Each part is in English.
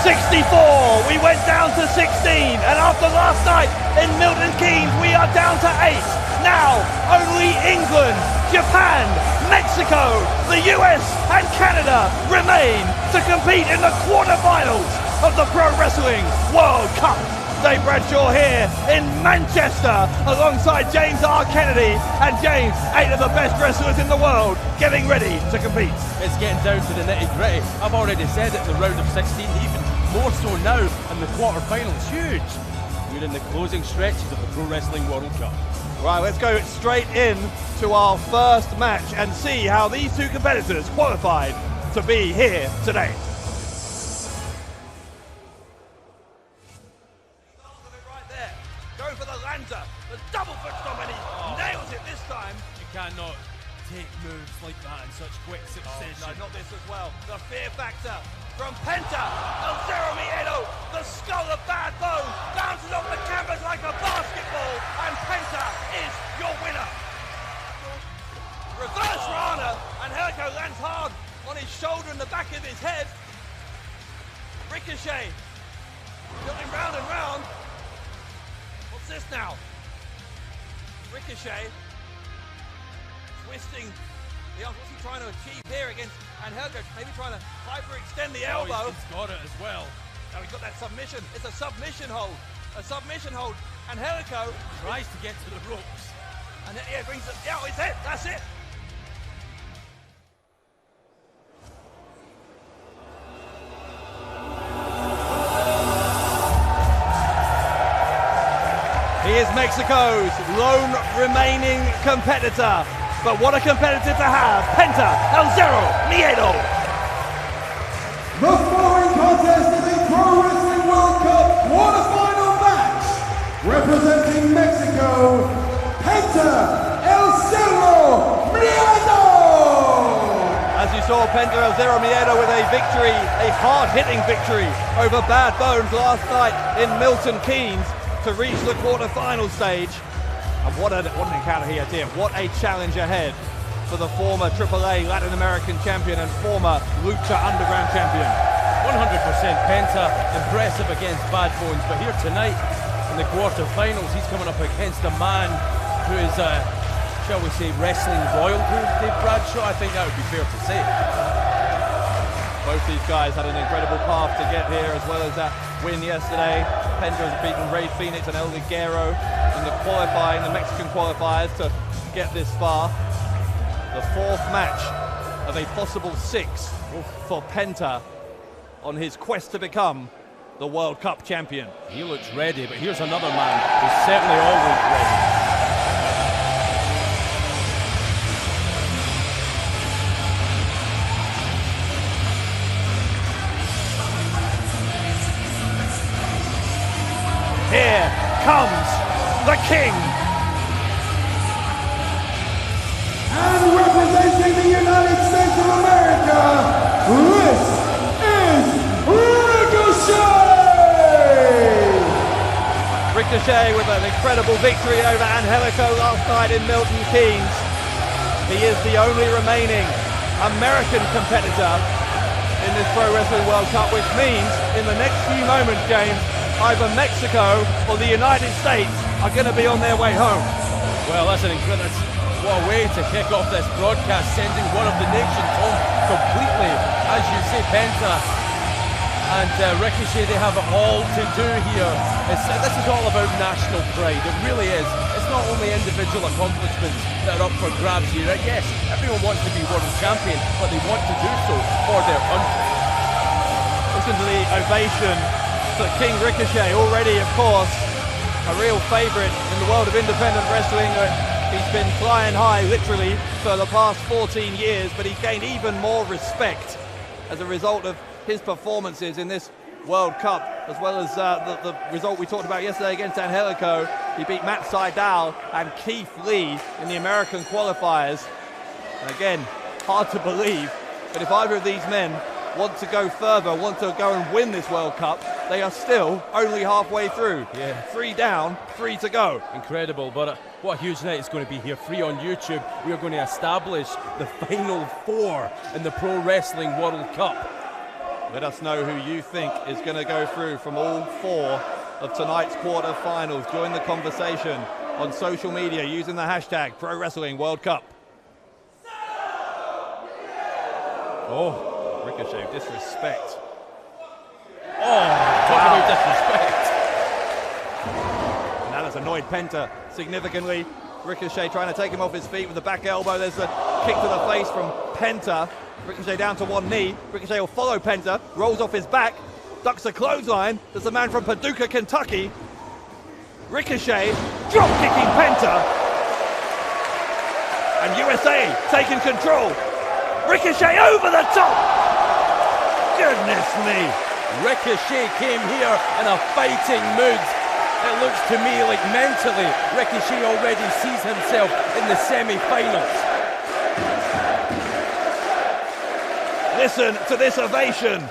64, we went down to 16, and after last night in Milton Keynes, we are down to 8. Now, only England, Japan, Mexico, the US and Canada remain to compete in the quarterfinals of the Pro Wrestling World Cup. Dave Bradshaw here in Manchester alongside James R. Kennedy, and James, 8 of the best wrestlers in the world, getting ready to compete. It's getting down to the nitty-gritty. I've already said it in the round of 16, even more so now in the quarterfinals. Huge. We're in the closing stretches of the Pro Wrestling World Cup. Right, let's go straight in to our first match and see how these two competitors qualified to be here today. Right there, going for the Lanza, the double foot stomp, and he nails it this time. You cannot take moves like that in such quick succession. Oh, no, not this as well. The fear factor from Penta, El Zero Miedo, the skull of Bad Bone, bounces off the canvas like a basketball, and Penta is your winner. Reverse Rana, and Helico lands hard on his shoulder and the back of his head. Ricochet, going round and round. What's this now? Ricochet, twisting the arms. What's he trying to achieve here against Angelico? Maybe trying to hyperextend the elbow. He's got it as well. Now he's got that submission. It's a submission hold. A submission hold. Angelico tries to get to the ropes. And then, yeah, brings it. Yeah, it's it. That's it. He is Mexico's lone remaining competitor. But what a competitor to have, Penta El Zero Miedo. The following contest is a Pro Wrestling World Cup quarterfinal match. Representing Mexico, Penta El Zero Miedo. As you saw, Penta El Zero Miedo with a victory, a hard-hitting victory over Bad Bones last night in Milton Keynes to reach the quarterfinal stage. And what an encounter he had here. What a challenge ahead for the former AAA Latin American champion and former Lucha Underground champion. 100% Penta, impressive against Bad Bones, but here tonight in the quarterfinals, he's coming up against a man who is, shall we say, wrestling royalty, Dave Bradshaw. I think that would be fair to say. Both these guys had an incredible path to get here, as well as that win yesterday. Penta has beaten Rey Fenix and El Ligero in the qualifying, the Mexican qualifiers, to get this far. The fourth match of a possible 6 for Penta on his quest to become the World Cup champion. He looks ready, but here's another man who's certainly always ready. Here comes the king. And representing the United States of America, this is Ricochet! Ricochet with an incredible victory over Angelico last night in Milton Keynes. He is the only remaining American competitor in this Pro Wrestling World Cup, which means in the next few moments, James, either Mexico or the United States are going to be on their way home. Well, that's an incredible, what a way to kick off this broadcast, sending one of the nations home completely. As you say, Penta and Ricochet, they have it all to do here. This is all about national pride, it really is. It's not only individual accomplishments that are up for grabs here. Yes, everyone wants to be world champion, but they want to do so for their country. Listen to the ovation for King Ricochet, already, of course, a real favourite in the world of independent wrestling. He's been flying high, literally, for the past 14 years, but he's gained even more respect as a result of his performances in this World Cup, as well as the result we talked about yesterday against Angelico. He beat Matt Sydal and Keith Lee in the American qualifiers. And again, hard to believe, but if either of these men want to go further, want to go and win this World Cup, they are still only halfway through. Yeah. 3 down, 3 to go. Incredible, but what a huge night it's going to be here, free on YouTube. We are going to establish the final 4 in the Pro Wrestling World Cup. Let us know who you think is going to go through from all 4 of tonight's quarterfinals. Join the conversation on social media using the hashtag Pro Wrestling World Cup. Oh, Ricochet, disrespect. Oh, talk about disrespect. Now that's annoyed Penta significantly. Ricochet trying to take him off his feet with the back elbow. There's a kick to the face from Penta. Ricochet down to one knee. Ricochet will follow Penta, rolls off his back, ducks a clothesline. There's the man from Paducah, Kentucky. Ricochet drop kicking Penta. And USA taking control. Ricochet over the top. Goodness me. Ricochet came here in a fighting mood. It looks to me like mentally Ricochet already sees himself in the semi-finals. Listen to this ovation.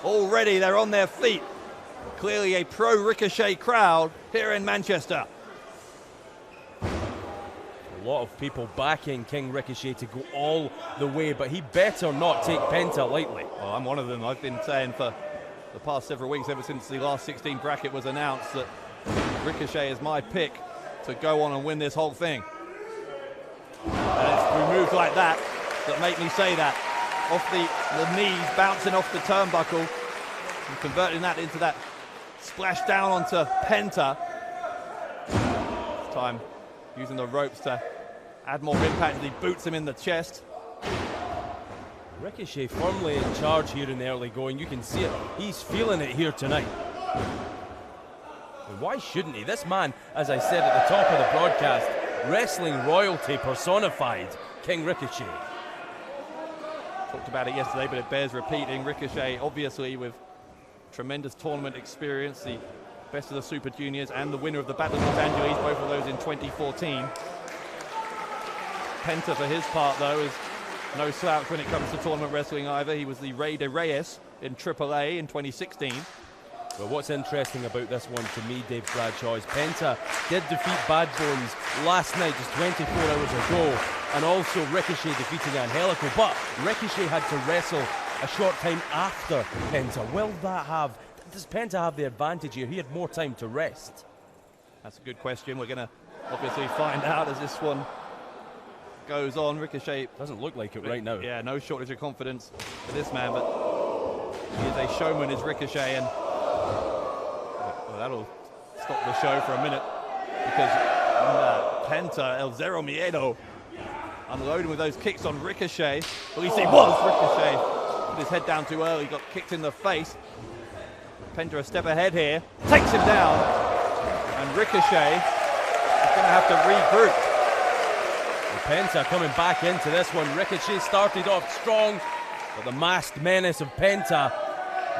Already they're on their feet. Clearly a pro-Ricochet crowd here in Manchester. A lot of people backing King Ricochet to go all the way, but he better not take Penta lightly. Well, I'm one of them. I've been saying for the past several weeks, ever since the last 16 bracket was announced, that Ricochet is my pick to go on and win this whole thing. And it's through moves like that that make me say that. Off the knees, bouncing off the turnbuckle, and converting that into that splash down onto Penta. This time using the ropes to add more impact as he boots him in the chest. Ricochet firmly in charge here in the early going. You can see it. He's feeling it here tonight. And why shouldn't he? This man, as I said at the top of the broadcast, wrestling royalty personified, King Ricochet. Talked about it yesterday, but it bears repeating. Ricochet, obviously, with tremendous tournament experience, the best of the Super Juniors and the winner of the Battle of Los Angeles, both of those in 2014. Penta, for his part, though, is no slouch when it comes to tournament wrestling either. He was the Rey de Reyes in AAA in 2016. Well, what's interesting about this one to me, Dave Bradshaw, is Penta did defeat Bad Bones last night, just 24 hours ago, and also Ricochet defeating Angelico, but Ricochet had to wrestle a short time after Penta. Does Penta have the advantage here? He had more time to rest. That's a good question. We're going to obviously find out as this one goes on. Ricochet doesn't look like it right now. Yeah, no shortage of confidence for this man, but he is a showman, is Ricochet, and well, that'll stop the show for a minute because Penta, El Zero Miedo, unloading with those kicks on Ricochet. At least he was. Ricochet put his head down too early, got kicked in the face. Penta a step ahead here, takes him down, and Ricochet is going to have to regroup. Penta coming back into this one. Ricochet started off strong, but the masked menace of Penta,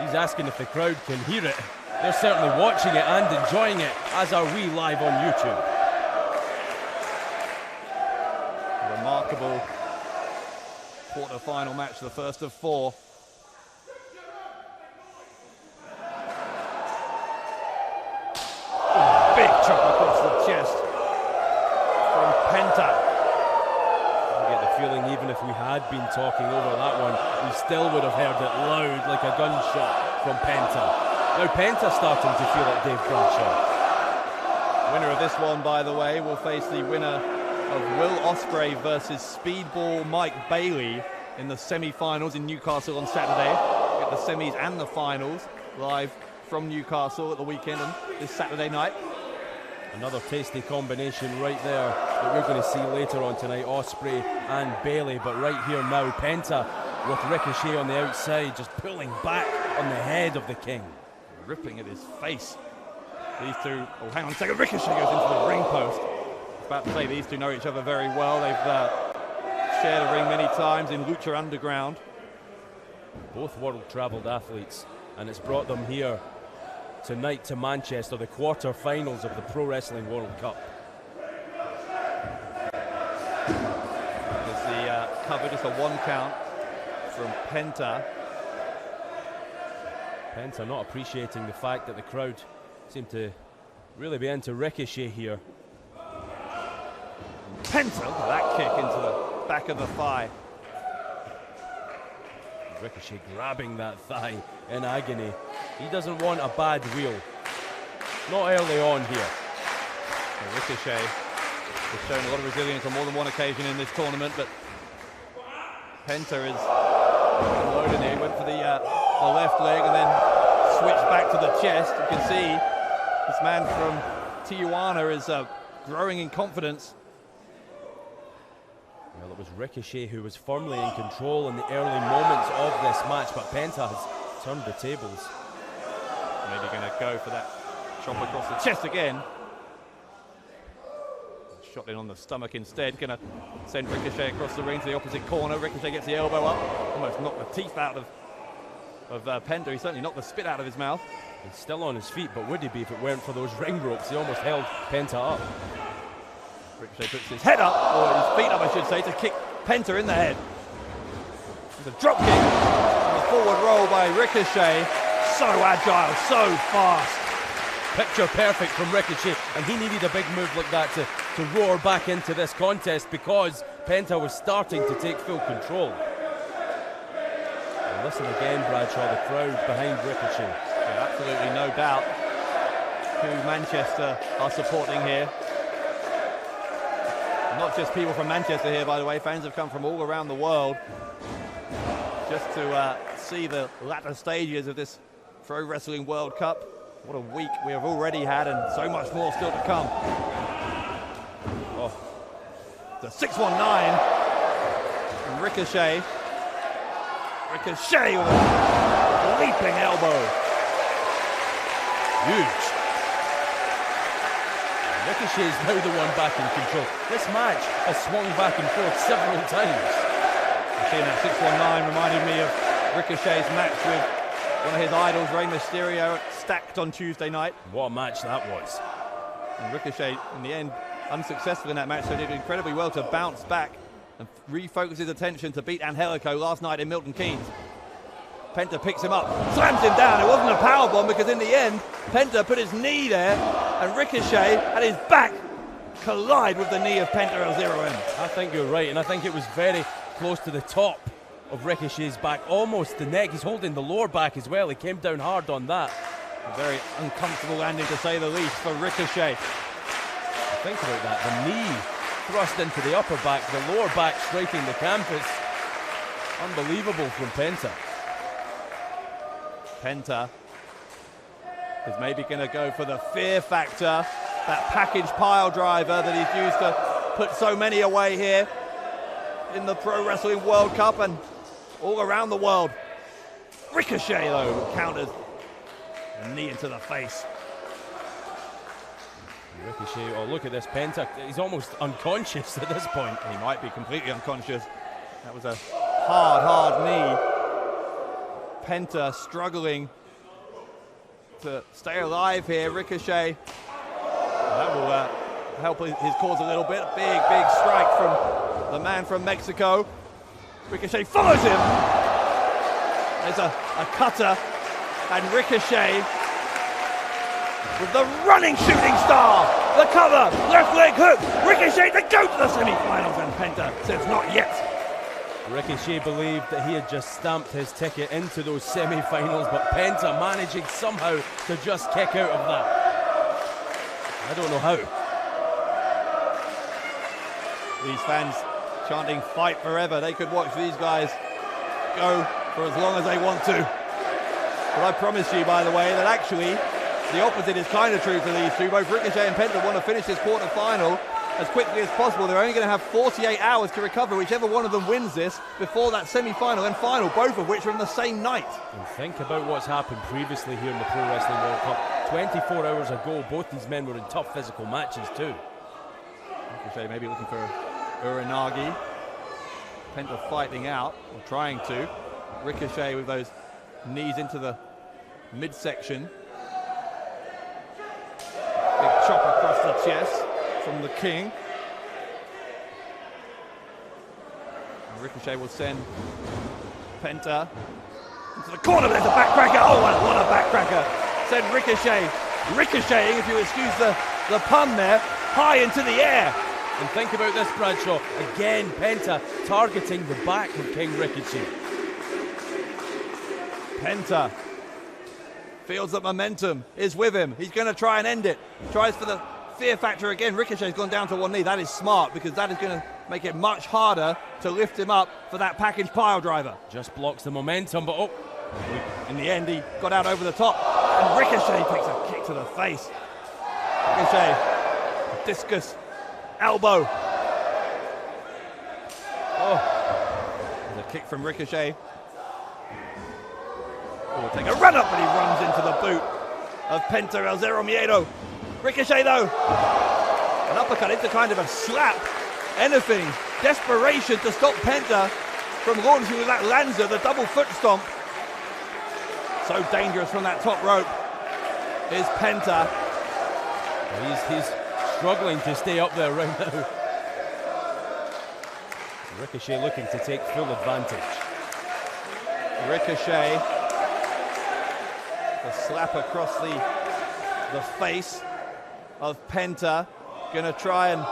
he's asking if the crowd can hear it. They're certainly watching it and enjoying it, as are we live on YouTube. Remarkable quarter-final match, the first of 4. Big chop across the chest from Penta. Feeling even if we had been talking over that one, we still would have heard it loud like a gunshot from Penta. Now Penta starting to feel it, Dave Bradshaw. Winner of this one, by the way, will face the winner of Will Ospreay versus Speedball Mike Bailey in the semi-finals in Newcastle on Saturday. Get the semis and the finals live from Newcastle at the weekend and this Saturday night. Another tasty combination right there that we're going to see later on tonight, Ospreay and Bailey. But right here now, Penta with Ricochet on the outside, just pulling back on the head of the King. Ripping at his face. These two, oh hang on a second, Ricochet goes into the ring post. I was about to say these two know each other very well. They've shared a ring many times in Lucha Underground. Both world-travelled athletes, and it's brought them here tonight to Manchester, the quarter-finals of the Pro Wrestling World Cup. There's the cover, just a 1 count from Penta. Penta not appreciating the fact that the crowd seem to really be into Ricochet here. Penta, look at that kick into the back of the thigh. Ricochet grabbing that thigh in agony. He doesn't want a bad wheel. Not early on here. Well, Ricochet has shown a lot of resilience on more than one occasion in this tournament, but Penta is loaded here. He went for the left leg and then switched back to the chest. You can see this man from Tijuana is growing in confidence. Well, it was Ricochet who was firmly in control in the early moments of this match, but Penta has turned the tables. Maybe going to go for that chop across the chest again. Shot in on the stomach instead. Going to send Ricochet across the ring to the opposite corner. Ricochet gets the elbow up. Almost knocked the teeth out of Penta. He certainly knocked the spit out of his mouth. He's still on his feet, but would he be if it weren't for those ring ropes? He almost held Penta up. Ricochet puts his head up, or his feet up I should say, to kick Penta in the head. There's a drop kick and a forward roll by Ricochet. So agile, so fast. Picture perfect from Ricochet, and he needed a big move like that to roar back into this contest because Penta was starting to take full control. And listen again, Bradshaw, the crowd behind Ricochet. Yeah, absolutely no doubt who Manchester are supporting here. Not just people from Manchester here, by the way. Fans have come from all around the world just to see the latter stages of this Pro Wrestling World Cup. What a week we have already had, and so much more still to come. Oh, the 619 from Ricochet. Ricochet with a leaping elbow. Huge. Ricochet is now the one back in control. This match has swung back and forth several times. Seeing that 619 reminded me of Ricochet's match with one of his idols, Rey Mysterio, Stacked on Tuesday night. What a match that was. And Ricochet, in the end, unsuccessful in that match, so did incredibly well to bounce back and refocus his attention to beat Angelico last night in Milton Keynes. Penta picks him up, slams him down. It wasn't a powerbomb because in the end, Penta put his knee there and Ricochet at his back collide with the knee of Penta at 0 end. I think you're right, and I think it was very close to the top of Ricochet's back, almost the neck. He's holding the lower back as well. He came down hard on that. A very uncomfortable landing, to say the least, for Ricochet. Think about that. The knee thrust into the upper back, the lower back striking the canvas. Unbelievable from Penta. Penta is maybe going to go for the fear factor, that package pile driver that he's used to put so many away here in the Pro Wrestling World Cup and all around the world. Ricochet, though, counters a knee into the face. Ricochet, oh look at this, Penta, he's almost unconscious at this point. He might be completely unconscious. That was a hard knee. Penta struggling to stay alive here. Ricochet, that will help his cause a little bit. Big strike from the man from Mexico. Ricochet follows him. There's a cutter, and Ricochet with the running shooting star. The cover, left leg hook. Ricochet to go to the semi-finals, and Penta says not yet. Ricochet believed that he had just stamped his ticket into those semi-finals, but Penta managing somehow to just kick out of that. I don't know how. These fans chanting "fight forever." They could watch these guys go for as long as they want to. But I promise you, by the way, that actually the opposite is kind of true for these two. Both Ricochet and Penta want to finish this quarterfinal as quickly as possible. They're only going to have 48 hours to recover, whichever one of them wins this, before that semi-final and final, both of which are on the same night. And think about what's happened previously here in the Pro Wrestling World Cup. 24 hours ago, both these men were in tough physical matches too. Ricochet maybe looking for Uranagi. Penta fighting out, or trying to. Ricochet with those knees into the midsection. Big chop across the chest from the King. And Ricochet will send Penta into the corner, but there's a backcracker. Oh, what a backcracker. Send Ricochet, ricocheting, if you excuse the pun there, high into the air. And think about this, Bradshaw. Again, Penta targeting the back of King Ricochet. Penta feels that momentum is with him. He's going to try and end it. Tries for the fear factor again. Ricochet's gone down to one knee. That is smart because that is going to make it much harder to lift him up for that package pile driver. Just blocks the momentum, but oh. In the end, he got out over the top. And Ricochet takes a kick to the face. Ricochet, discus, elbow. Oh, there's a kick from Ricochet. Oh, take a run up, and he runs into the boot of Penta El Zero Miedo. Ricochet though, an uppercut into kind of a slap. Anything, desperation to stop Penta from launching with that Lanza, the double foot stomp. So dangerous from that top rope is Penta. He's struggling to stay up there right now. Ricochet looking to take full advantage. Ricochet, the slap across the face of Penta, gonna try and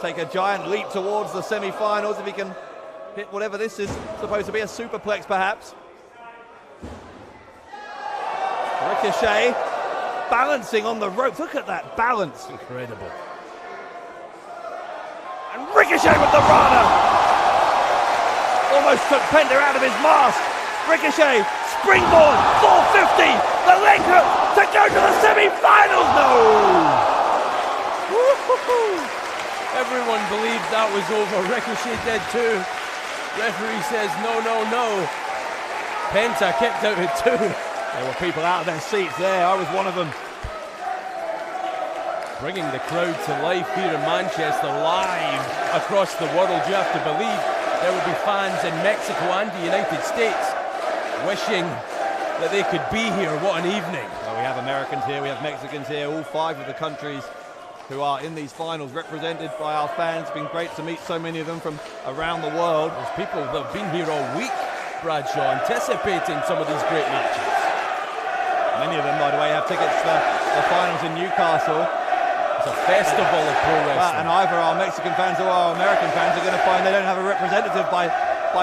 take a giant leap towards the semi-finals if he can hit whatever this is supposed to be, a superplex perhaps. Ricochet balancing on the ropes. Look at that balance. Incredible. And Ricochet with the Rana. Almost took Penta out of his mask. Ricochet, springboard, 450. The leg hook to go to the semi-finals. No! Woo-hoo-hoo. Everyone believed that was over. Ricochet did too. Referee says no, no, no. Penta kicked out at 2. There were people out of their seats there. I was one of them. Bringing the crowd to life here in Manchester, live across the world. You have to believe there will be fans in Mexico and the United States wishing that they could be here. What an evening. Well, we have Americans here, we have Mexicans here, all 5 of the countries who are in these finals represented by our fans. It's been great to meet so many of them from around the world. There's people that have been here all week, Bradshaw, anticipating some of these great matches. Many of them, by the way, have tickets for the finals in Newcastle. It's a festival of pro wrestling. And either our Mexican fans or our American fans are going to find they don't have a representative by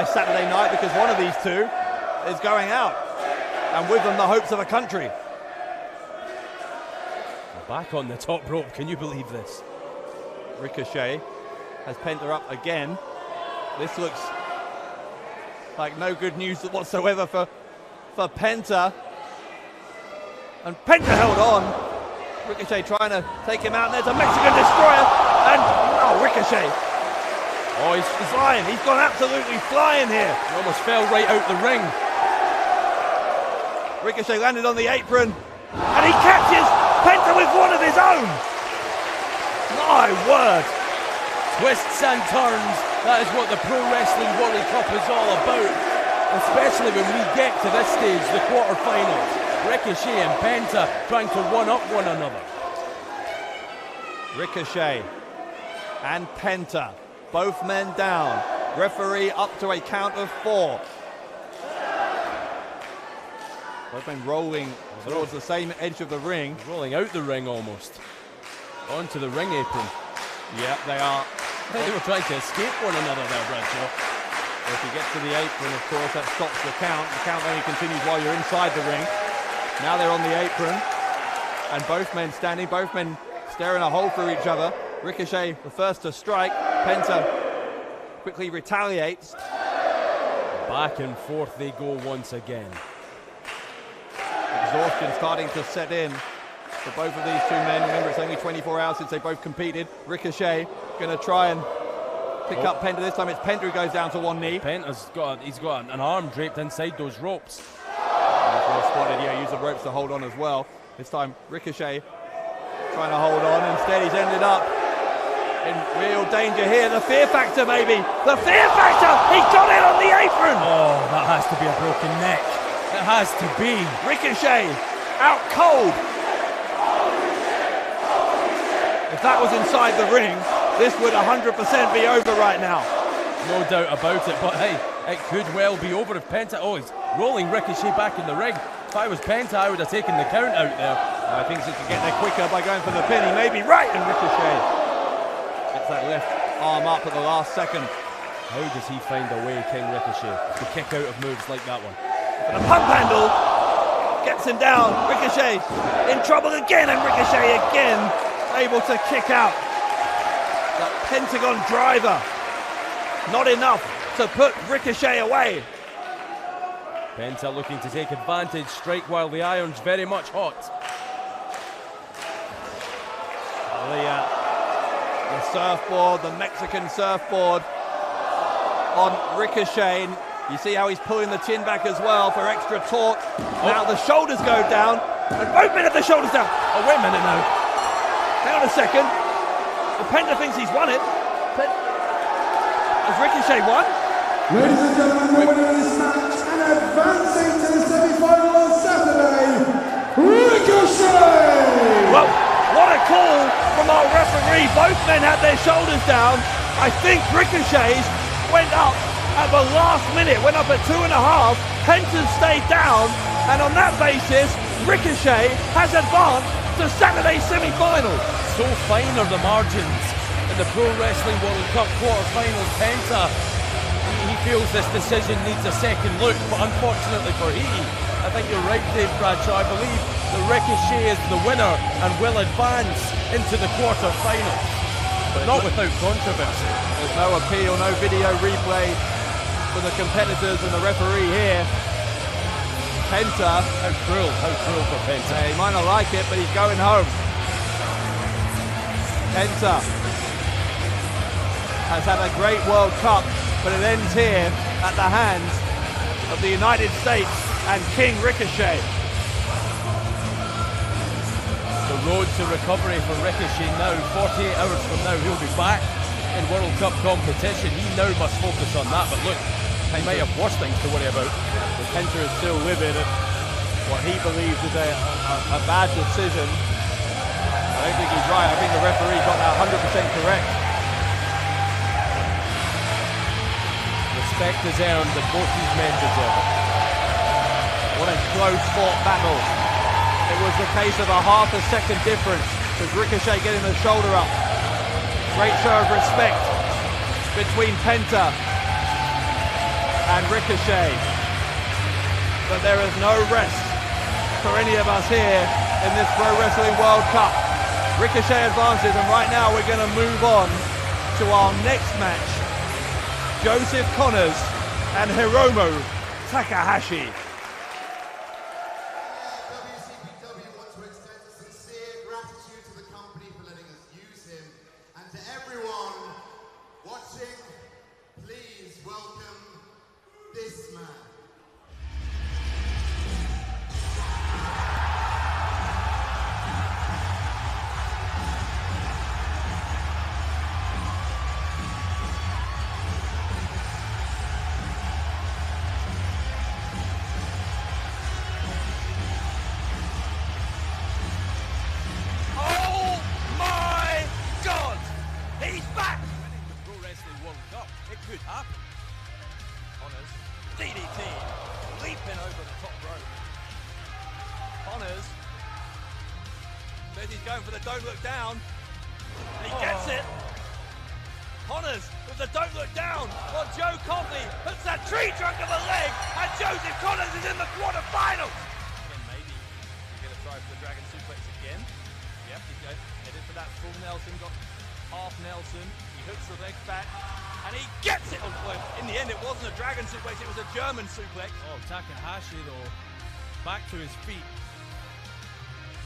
Saturday night because one of these 2 is going out. And with them, the hopes of a country. Back on the top rope, can you believe this? Ricochet has Penta up again. This looks like no good news whatsoever for Penta. And Penta held on. Ricochet trying to take him out, and there's a Mexican destroyer. And oh, Ricochet. Oh, he's flying. He's gone absolutely flying here. He almost fell right out the ring. Ricochet landed on the apron, and he catches Penta with one of his own. My word. Twists and turns. That is what the Pro Wrestling World Cup is all about. Especially when we get to this stage, the quarterfinals. Ricochet and Penta trying to one-up one another. Ricochet and Penta, both men down. Referee up to a count of 4. Both men rolling towards the same edge of the ring. Rolling out the ring almost. Onto the ring apron. Yeah, they are. I think they were trying to escape one another there, Bradshaw. If you get to the apron, of course, that stops the count. The count only continues while you're inside the ring. Now they're on the apron, and both men standing, both men staring a hole through each other. Ricochet, the first to strike. Penta quickly retaliates. Back and forth they go once again. Exhaustion starting to set in for both of these 2 men. Remember, it's only 24 hours since they both competed. Ricochet going to try and pick up Penta. This time it's Penta who goes down to one knee. Penta's got an arm draped inside those ropes. Well spotted, yeah, use the ropes to hold on as well. This time Ricochet trying to hold on. Instead he's ended up in real danger here. The fear factor, maybe. The fear factor! He got it on the apron! Oh, that has to be a broken neck. It has to be. Ricochet out cold. If that was inside the ring, this would 100% be over right now. No doubt about it, but hey, it could well be over if Penta... Oh, he's rolling Ricochet back in the ring. If I was Penta, I would have taken the count out there. I think he could get there quicker by going for the pin. He may be right, and Ricochet gets that left arm up at the last second. How does he find a way, King Ricochet, to kick out of moves like that one? The pump handle gets him down. Ricochet in trouble again, and Ricochet again able to kick out. That Pentagon driver, not enough to put Ricochet away. Penta looking to take advantage, strike while the iron's very much hot. The surfboard, the Mexican surfboard on Ricochet. You see how he's pulling the chin back as well for extra torque. Now the shoulders go down, and both men have the shoulders down. Oh, wait a minute now. Hang on a second. The Penta thinks he's won it. Has Ricochet won? Ladies and gentlemen, the winner of this match and advancing to the semi-final on Saturday, Ricochet! Well, what a call from our referee. Both men had their shoulders down. I think Ricochet's went up at the last minute, went up at 2.5. Penta stayed down, and on that basis, Ricochet has advanced to Saturday's semi-final. So fine are the margins in the Pro Wrestling World Cup quarterfinals. Penta, he feels this decision needs a second look, but unfortunately for I think you're right, Dave Bradshaw. I believe that Ricochet is the winner and will advance into the quarterfinals, but not without controversy. There's no appeal, no video replay for the competitors and the referee here. Penta. How cruel for Penta. He might not like it, but he's going home. Penta has had a great World Cup, but it ends here at the hands of the United States and King Ricochet. The road to recovery for Ricochet now. 48 hours from now, he'll be back in World Cup competition. He now must focus on that, but look, he might have worse things to worry about. The Penta is still livid at what he believes is a bad decision. I don't think he's right. I think the referee got that 100% correct. Respect is earned, and both these men deserve it. What a close fought battle. It was the case of a half a second difference with Ricochet getting the shoulder up. Great show of respect between Penta and Ricochet. But there is no rest for any of us here in this Pro Wrestling World Cup. Ricochet advances, and right now we're going to move on to our next match. Joseph Connors and Hiromu Takahashi. WCPW want to extend a sincere gratitude to the company for letting us use him, and to everyone watching, please welcome this man. Could happen. Connors, DDT, leaping over the top rope. Connors says he's going for the don't look down. And he gets it. Connors with the don't look down. While Joe Coffey puts that tree trunk of a leg, and Joseph Connors is in the quarterfinals. Again, maybe he's going to try for the Dragon Suplex again. Yep, he's headed for that full Nelson, got half Nelson. He hooks the leg back. And he gets it! Well, in the end, it wasn't a Dragon Suplex, it was a German suplex. Oh, Takahashi, though, back to his feet.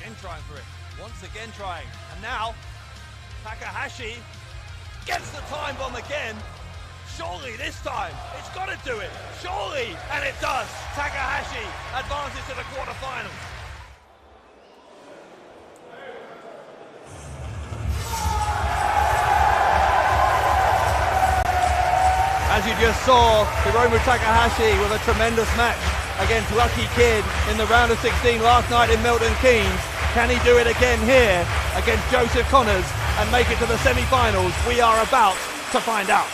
Again trying for it. Once again trying. And now, Takahashi gets the time bomb again. Surely this time, it's got to do it. Surely! And it does! Takahashi advances to the quarterfinals. As you just saw, Hiromu Takahashi with a tremendous match against Lucky Kid in the round of 16 last night in Milton Keynes. Can he do it again here against Joseph Connors and make it to the semi-finals? We are about to find out.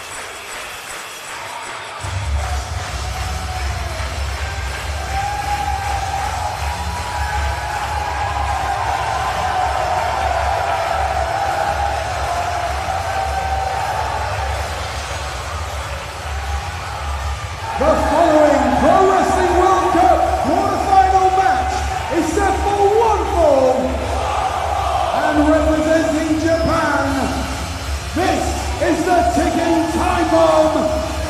The following Pro Wrestling World Cup ticking time bomb,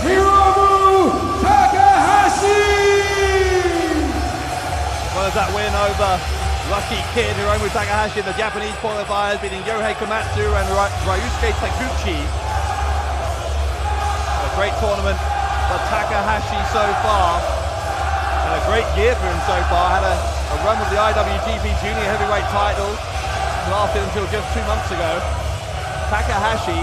Hiromu Takahashi! As well as that win over Lucky Kid, Hiromu Takahashi in the Japanese qualifiers, beating Yohei Komatsu and Ryusuke Taguchi. A great tournament for Takahashi so far, and a great year for him so far. Had a run with the IWGP Junior Heavyweight title, lasted until just 2 months ago. Takahashi,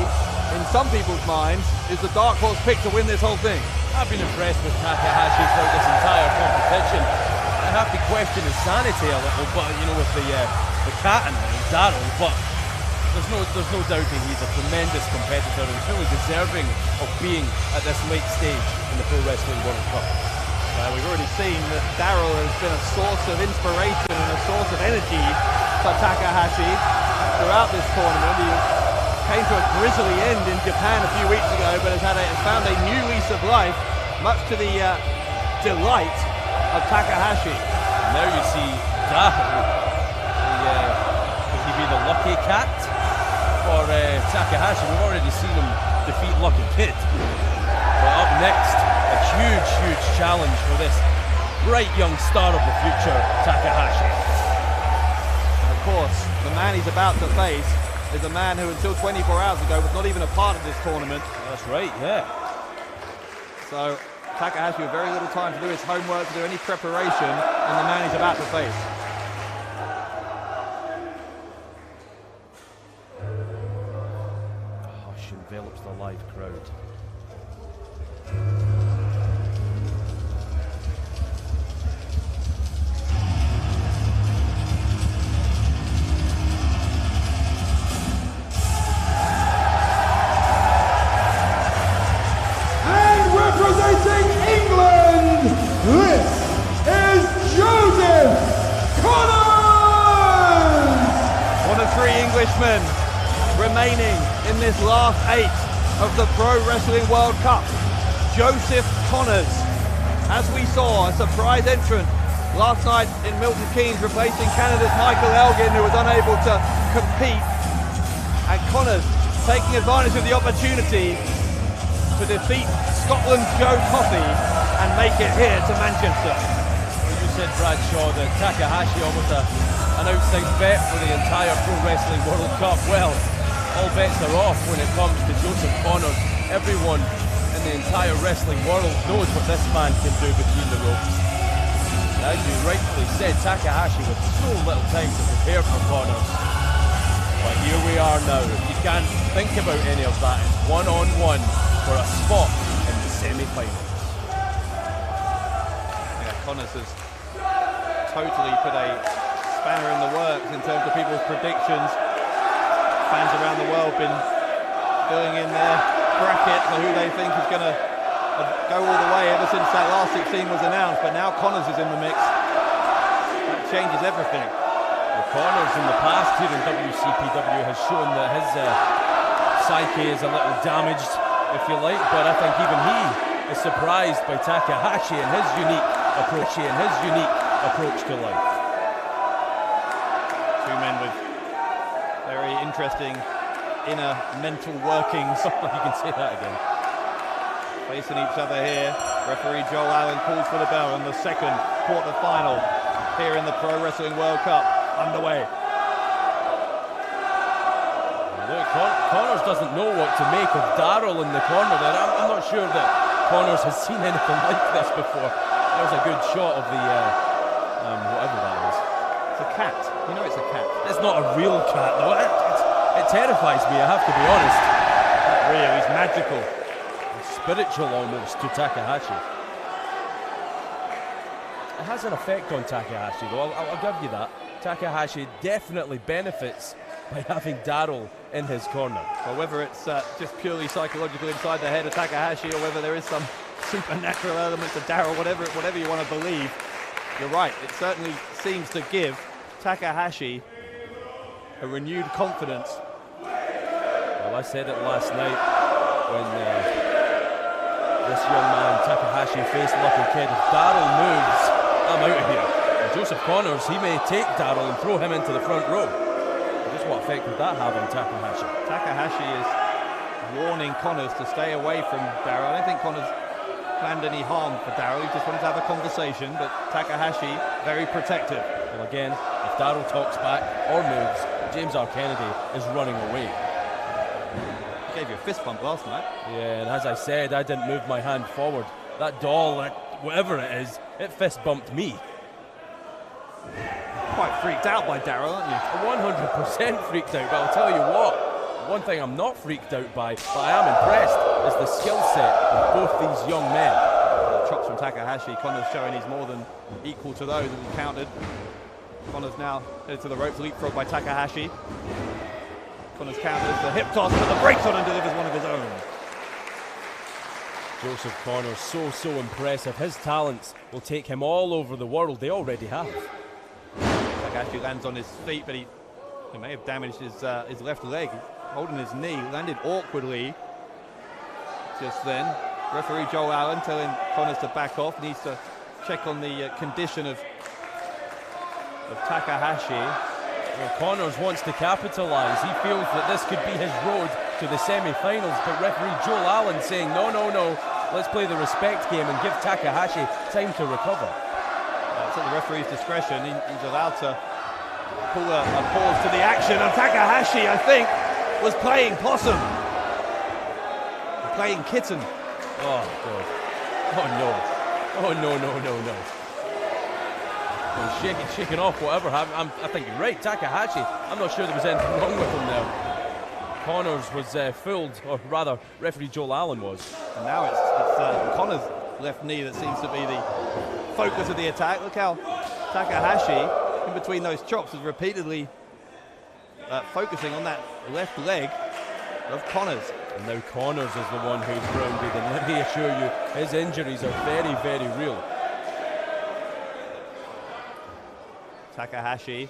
in some people's minds, is the dark horse pick to win this whole thing. I've been impressed with Takahashi throughout this entire competition. I have to question his sanity a little, but you know, with the cat and Daryl, but there's no doubting he's a tremendous competitor and truly deserving of being at this late stage in the Pro Wrestling World Cup. We've already seen that Daryl has been a source of inspiration and a source of energy for Takahashi throughout this tournament. He came to a grisly end in Japan a few weeks ago, but has found a new lease of life, much to the delight of Takahashi. Now you see Daryl. Could he be the lucky cat for Takahashi? We've already seen him defeat Lucky Kid. But up next, a huge challenge for this bright young star of the future, Takahashi. And of course, the man he's about to face is a man who until 24 hours ago was not even a part of this tournament. That's right, yeah. So Takahashi with very little time to do his homework, to do any preparation, and the man he's about to face. Hush envelops the live crowd. Representing England, this is Joseph Connors! One of 3 Englishmen remaining in this last 8 of the Pro Wrestling World Cup. Joseph Connors, as we saw, a surprise entrant last night in Milton Keynes, replacing Canada's Michael Elgin, who was unable to compete. And Connors taking advantage of the opportunity to defeat Scotland's Joe Coffey and make it here to Manchester. You said, Bradshaw, that Takahashi almost an outside bet for the entire Pro Wrestling World Cup. Well, all bets are off when it comes to Joseph Connors. Everyone in the entire wrestling world knows what this man can do between the ropes. And as you rightfully said, Takahashi with so little time to prepare for Connors. But here we are now. You can't think about any of that. It's one-on-one for a spot in the semi-finals. Yeah, Connors has totally put a spanner in the works in terms of people's predictions. Fans around the world been filling in their bracket for who they think is going to go all the way ever since that last 16 was announced, but now Connors is in the mix. That changes everything. Well, Connors in the past here in WCPW has shown that his psyche is a little damaged, if you like, but I think even he is surprised by Takahashi and his unique approach to life. 2 men with very interesting inner mental workings. You can say that again. Facing each other here. Referee Joel Allen calls for the bell, and the second quarter-final here in the Pro Wrestling World Cup underway. Look, Connors doesn't know what to make of Daryl in the corner there. I'm not sure that Connors has seen anything like this before. There's a good shot of the, whatever that is. It's a cat. You know it's a cat. It's not a real cat, though. It terrifies me, I have to be honest. Not real, he's magical. Spiritual almost to Takahashi. It has an effect on Takahashi, though. I'll give you that. Takahashi definitely benefits by having Daryl in his corner. Well, whether it's just purely psychological inside the head of Takahashi, or whether there is some supernatural elements of Daryl, whatever you want to believe, you're right. It certainly seems to give Takahashi a renewed confidence. Well, I said it last night when this young man, Takahashi, faced Lucky Kid. If Daryl moves, I'm out of here. And Joseph Connors, he may take Daryl and throw him into the front row. Just what effect would that have on Takahashi? Takahashi is warning Connors to stay away from Daryl. I don't think Connors planned any harm for Daryl. He just wanted to have a conversation, but Takahashi very protective. Well, again, if Daryl talks back or moves, James R. Kennedy is running away. He gave you a fist bump last night. Yeah, and as I said, I didn't move my hand forward. That doll, whatever it is, it fist bumped me. Quite freaked out by Daryl, aren't you? 100% freaked out, but I'll tell you what, one thing I'm not freaked out by, but I am impressed, is the skill set of both these young men. The chops from Takahashi, Connors showing he's more than equal to those as he countered. Connors now headed to the ropes, leapfrog by Takahashi. Connors counters the hip toss, but the brakes on and delivers one of his own. Joseph Connors, so impressive. His talents will take him all over the world. They already have. Takahashi lands on his feet, but he may have damaged his left leg. Holding his knee, landed awkwardly just then. Referee Joel Allen telling Connors to back off, needs to check on the condition of Takahashi. Well, Connors wants to capitalise. He feels that this could be his road to the semi-finals, but referee Joel Allen saying, no, let's play the respect game and give Takahashi time to recover. It's at the referee's discretion. He's allowed to pull a pause to the action, and Takahashi, I think, was playing possum. Playing kitten. Oh, God. Oh, no. He's shaking off whatever happened. I think you're right, Takahashi. I'm not sure there was anything wrong with him there. Connors was fooled, or rather, referee Joel Allen was. And now it's Connors' left knee that seems to be the focus of the attack. Look how Takahashi, in between those chops, is repeatedly focusing on that left leg of Connors. And now Connors is the one who's grounded, and let me assure you, his injuries are very, very real. Takahashi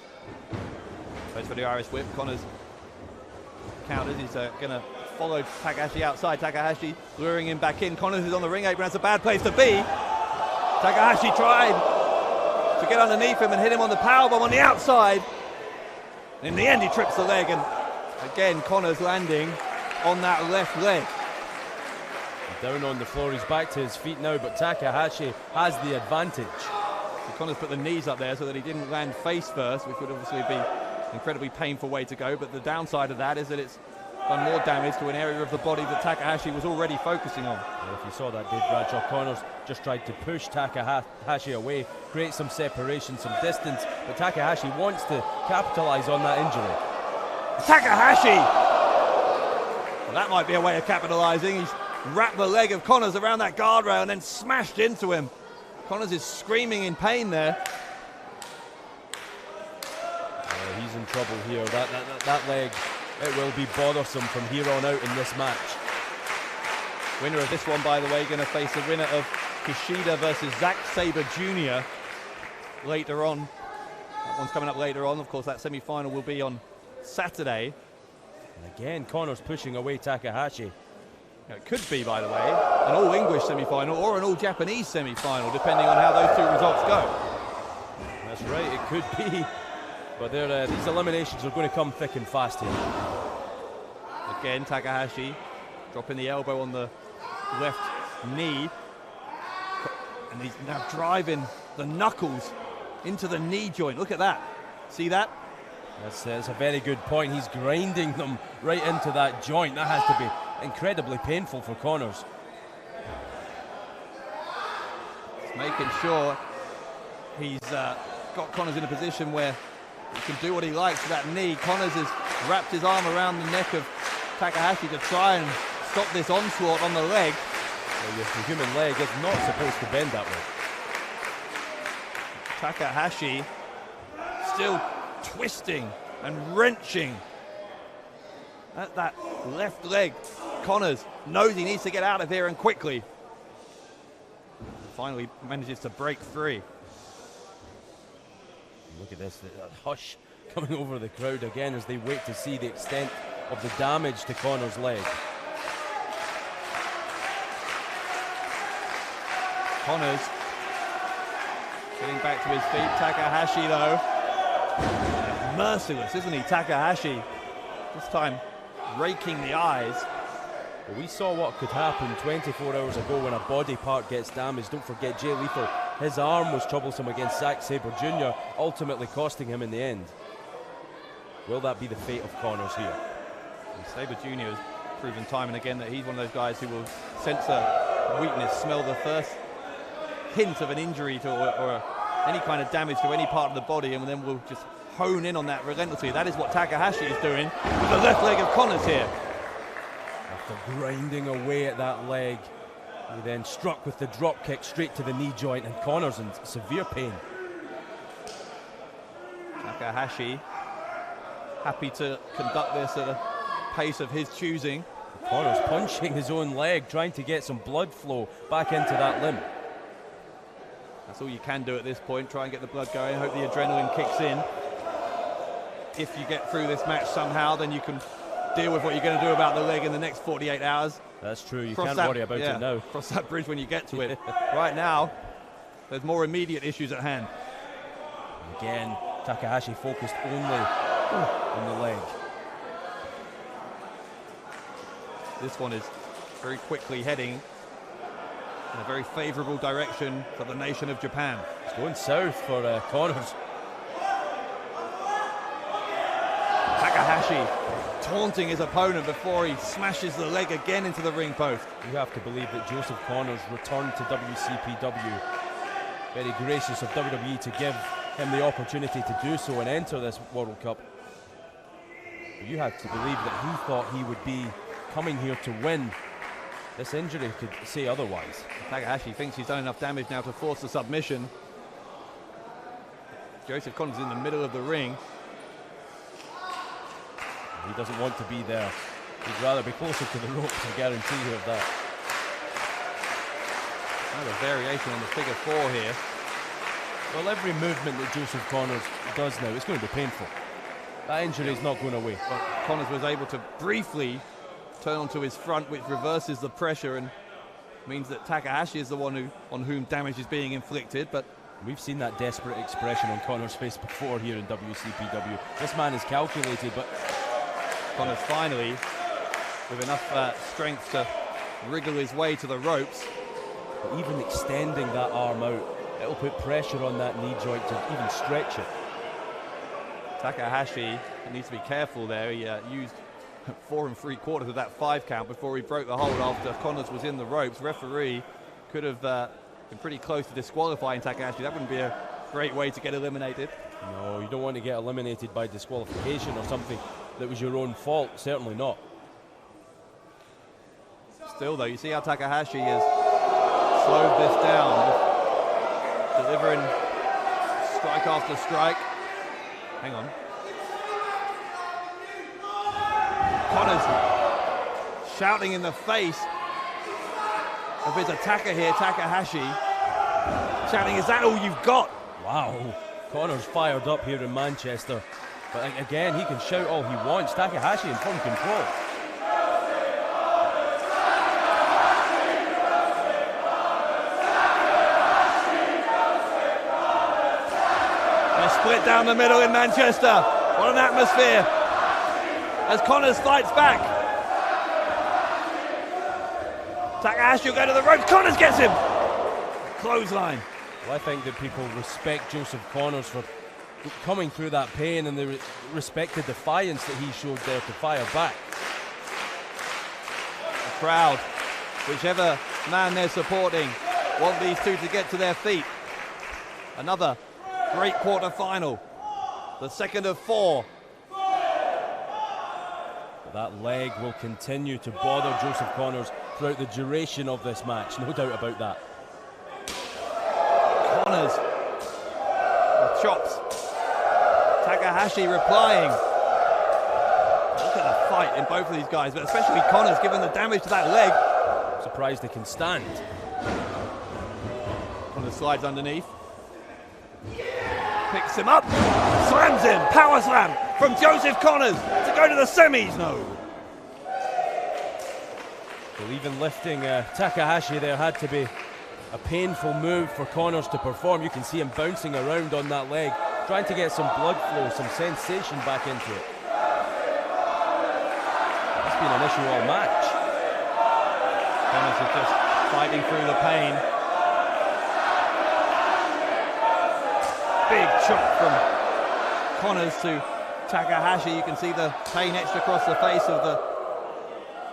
goes for the Irish whip. Connors counters. He's going to follow Takahashi outside. Takahashi luring him back in. Connors is on the ring apron. That's a bad place to be. Takahashi tried to get underneath him and hit him on the powerbomb on the outside. In the end, he trips the leg, and again, Connors landing on that left leg. Down on the floor, he's back to his feet now, but Takahashi has the advantage. So Connors put the knees up there so that he didn't land face first, which would obviously be an incredibly painful way to go, but the downside of that is that it's done more damage to an area of the body that Takahashi was already focusing on. Well, if you saw that, Dave Bradshaw, Connors just tried to push Takahashi away, create some separation, some distance, but Takahashi wants to capitalise on that injury. Takahashi! Well, that might be a way of capitalising. He's wrapped the leg of Connors around that guardrail and then smashed into him. Connors is screaming in pain there. He's in trouble here. That leg, it will be bothersome from here on out in this match. Winner of this one, by the way, going to face the winner of Kushida versus Zack Sabre Jr. later on. That one's coming up later on. Of course, that semi-final will be on Saturday. And again, Connors pushing away Takahashi. Now, it could be, by the way, an all-English semi-final or an all-Japanese semi-final, depending on how those two results go. That's right, it could be. But these eliminations are going to come thick and fast here. Again, Takahashi dropping the elbow on the left knee. And he's now driving the knuckles into the knee joint. Look at that. See that? That's a very good point. He's grinding them right into that joint. That has to be incredibly painful for Connors. Just making sure he's got Connors in a position where he can do what he likes with that knee. Connors has wrapped his arm around the neck of Takahashi to try and stop this onslaught on the leg. Well, yes, the human leg is not supposed to bend that way. Takahashi still twisting and wrenching at that left leg. Connors knows he needs to get out of here and quickly. Finally manages to break free. Look at this, hush coming over the crowd again as they wait to see the extent of the damage to Connors' leg. Connors getting back to his feet. Takahashi, though, merciless, isn't he? Takahashi, this time raking the eyes Well, we saw what could happen 24 hours ago when a body part gets damaged. Don't forget Jay Lethal, his arm was troublesome against Zack Sabre Jr, ultimately costing him in the end. Will that be the fate of Connors here? And Sabre Jr has proven time and again that he's one of those guys who will sense a weakness, smell the first hint of an injury to, or any kind of damage to any part of the body, and then we'll just hone in on that relentlessly. That is what Takahashi is doing with the left leg of Connors here. After grinding away at that leg, he then struck with the drop kick straight to the knee joint, and Connors in severe pain. Takahashi happy to conduct this at a pace of his choosing. Connors punching his own leg, trying to get some blood flow back into that limb. That's all you can do at this point, try and get the blood going, hope the adrenaline kicks in. If you get through this match somehow, then you can deal with what you're going to do about the leg in the next 48 hours. That's true, you can't worry about it now. Cross that bridge when you get to it. Right now, there's more immediate issues at hand. Again, Takahashi focused only on the leg. This one is very quickly heading in a very favourable direction for the nation of Japan. It's going south for Connors. Takahashi taunting his opponent before he smashes the leg again into the ring post. You have to believe that Joseph Connors returned to WCPW. Very gracious of WWE to give him the opportunity to do so and enter this World Cup. But you have to believe that he thought he would be coming here to win. This injury could say otherwise. Takahashi thinks he's done enough damage now to force the submission. Joseph Connors is in the middle of the ring. He doesn't want to be there. He'd rather be closer to the ropes, I guarantee you of that. Another variation on the figure four here. Well, every movement that Joseph Connors does now, it's going to be painful. That injury is not going away. But Connors was able to briefly turn onto his front, which reverses the pressure and means that Takahashi is the one on whom damage is being inflicted. But we've seen that desperate expression on Connors' face before here in WCPW. This man is calculated, but Connors finally, with enough strength to wriggle his way to the ropes. But even extending that arm out, it'll put pressure on that knee joint to even stretch it. Takahashi needs to be careful there. He used 4 3/4 of that 5 count before he broke the hold after Connors was in the ropes. Referee could have been pretty close to disqualifying Takahashi. That wouldn't be a great way to get eliminated. No, you don't want to get eliminated by disqualification or something that was your own fault. Certainly not. Still though, you see how Takahashi has slowed this down, delivering strike after strike. Hang on. Connors shouting in the face of his attacker here, Takahashi. Shouting, is that all you've got? Wow, Connors fired up here in Manchester. But again, he can shout all he wants. Takahashi in full control. Split down the middle in Manchester. What an atmosphere as Connors fights back. Takahashi will go to the ropes. Connors gets him. Clothesline. Well, I think that people respect Joseph Connors for coming through that pain, and they respect the defiance that he showed there to fire back. The crowd, whichever man they're supporting, want these two to get to their feet. Another great quarter-final, the second of 4. But that leg will continue to bother Joseph Connors throughout the duration of this match, no doubt about that. Connors with chops. Takahashi replying. Look at the fight in both of these guys, but especially Connors, given the damage to that leg. I'm surprised they can stand. Connors slides underneath. Picks him up, slams him, power slam from Joseph Connors to go to the semis. No. Well, even lifting Takahashi there had to be a painful move for Connors to perform. You can see him bouncing around on that leg, trying to get some blood flow, some sensation back into it. It's been an issue all match. Connors is just fighting through the pain. Big chop from Connors to Takahashi. You can see the pain etched across the face of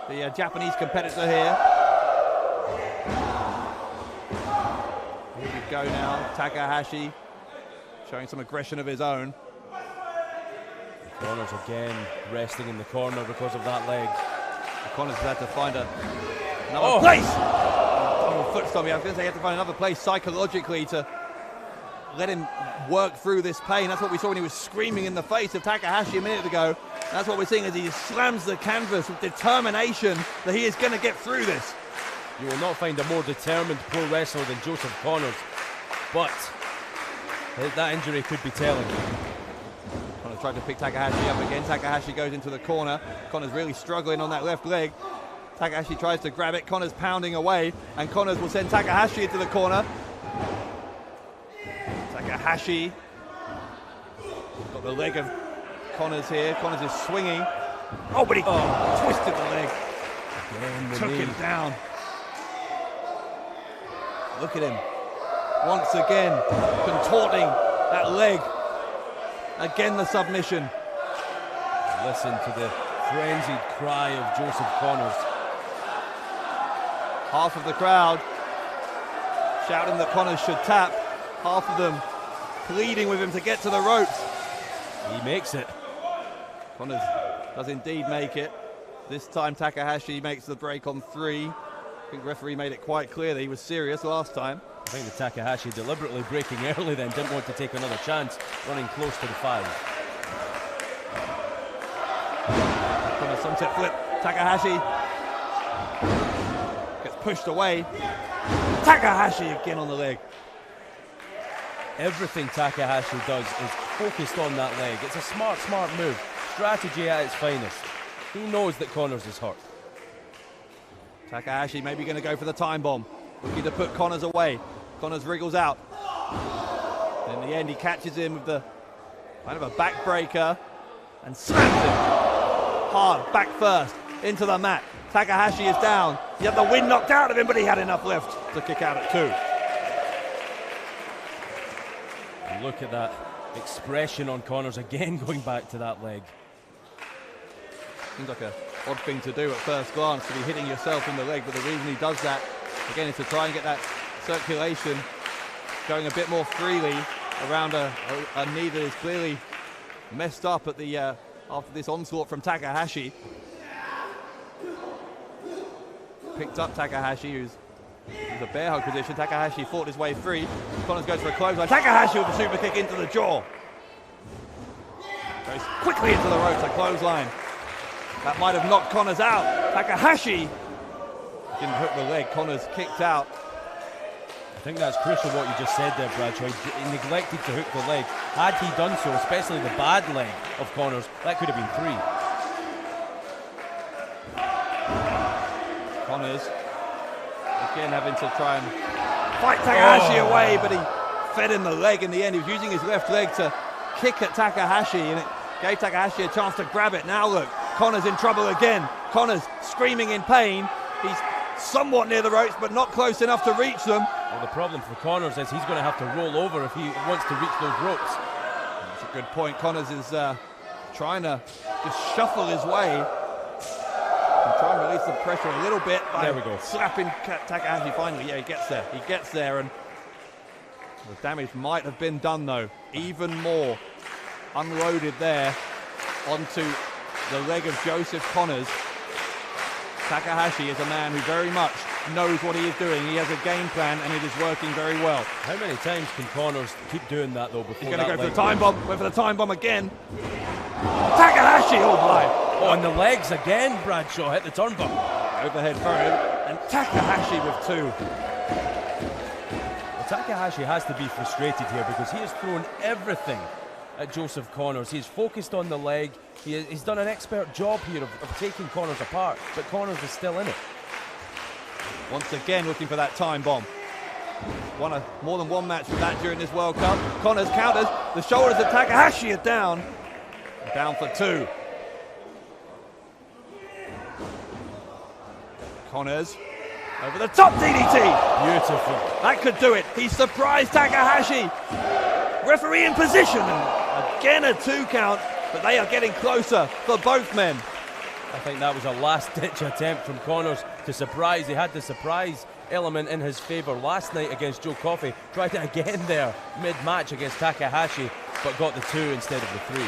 the Japanese competitor here. Here we go now, Takahashi showing some aggression of his own. Connors again resting in the corner because of that leg. Connors has had to find another place. Oh, foot stomp. I was going to say he had to find another place psychologically to let him work through this pain. That's what we saw when he was screaming in the face of Takahashi a minute ago. That's what we're seeing as he slams the canvas with determination that he is going to get through this. You will not find a more determined pro wrestler than Joseph Connors, but that injury could be telling. Connors tried to pick Takahashi up again. Takahashi goes into the corner. Connors really struggling on that left leg. Takahashi tries to grab it. Connors pounding away, and Connors will send Takahashi into the corner. Takahashi got the leg of Connors here. Connors is swinging. Oh, but he twisted the leg. Again, Took him down. Look at him. Once again, contorting that leg. Again, the submission. Listen to the frenzied cry of Joseph Connors. Half of the crowd shouting that Connors should tap. Half of them pleading with him to get to the ropes. He makes it. Connors does indeed make it. This time Takahashi makes the break on 3. I think the referee made it quite clear that he was serious last time. I think the Takahashi deliberately breaking early then, didn't want to take another chance, running close to the 5. From a sunset flip, Takahashi gets pushed away. Takahashi again on the leg. Everything Takahashi does is focused on that leg. It's a smart move. Strategy at its finest. He knows that Connors is hurt. Takahashi maybe going to go for the time bomb. Looking to put Connors away. Connors wriggles out. In the end, he catches him with the kind of a backbreaker and slams him hard, back first, into the mat. Takahashi is down. He had the wind knocked out of him, but he had enough left to kick out at 2. And look at that expression on Connors again, going back to that leg. Seems like an odd thing to do at first glance, to be hitting yourself in the leg, but the reason he does that, again, is to try and get that circulation going a bit more freely around a knee that is clearly messed up at the after this onslaught from Takahashi. Picked up Takahashi, who's a bear hug position. Takahashi fought his way free. Connors goes for a clothesline. Takahashi with a super kick into the jaw. Goes quickly into the ropes, a clothesline. That might have knocked Connors out. Takahashi didn't hook the leg. Connors kicked out. I think that's crucial what you just said there, Bradshaw. He neglected to hook the leg. Had he done so, especially the bad leg of Connors, that could have been 3. Connors again having to try and fight Takahashi away, but he fed him the leg in the end. He was using his left leg to kick at Takahashi, and it gave Takahashi a chance to grab it. Now look, Connors in trouble again. Connors screaming in pain. He's somewhat near the ropes, but not close enough to reach them. Well, the problem for Connors is he's going to have to roll over if he wants to reach those ropes. That's a good point. Connors is trying to just shuffle his way and try and release the pressure a little bit by slapping Takahashi finally. Yeah, he gets there. He gets there, and the damage might have been done, though. Even more unloaded there onto the leg of Joseph Connors. Takahashi is a man who very much knows what he is doing. He has a game plan, and it is working very well. How many times can Connors keep doing that, though, before he's going to go for the time bomb. Went for the time bomb again. Takahashi, oh my. Oh, and the legs again, Bradshaw hit the turnbuckle. Overhead throw, and Takahashi with 2. Well, Takahashi has to be frustrated here because he has thrown everything at Joseph Connors. He's focused on the leg. He's done an expert job here of taking Connors apart, but Connors is still in it. Once again looking for that time bomb. Won more than one match with that during this World Cup. Connors counters. The shoulders of Takahashi are down. Down for 2. Connors Over the top DDT. Beautiful. That could do it. He surprised Takahashi. Referee in position. And again a 2 count, but they are getting closer for both men. I think that was a last-ditch attempt from Connors to surprise. He had the surprise element in his favour last night against Joe Coffey. Tried it again there mid-match against Takahashi, but got the 2 instead of the 3.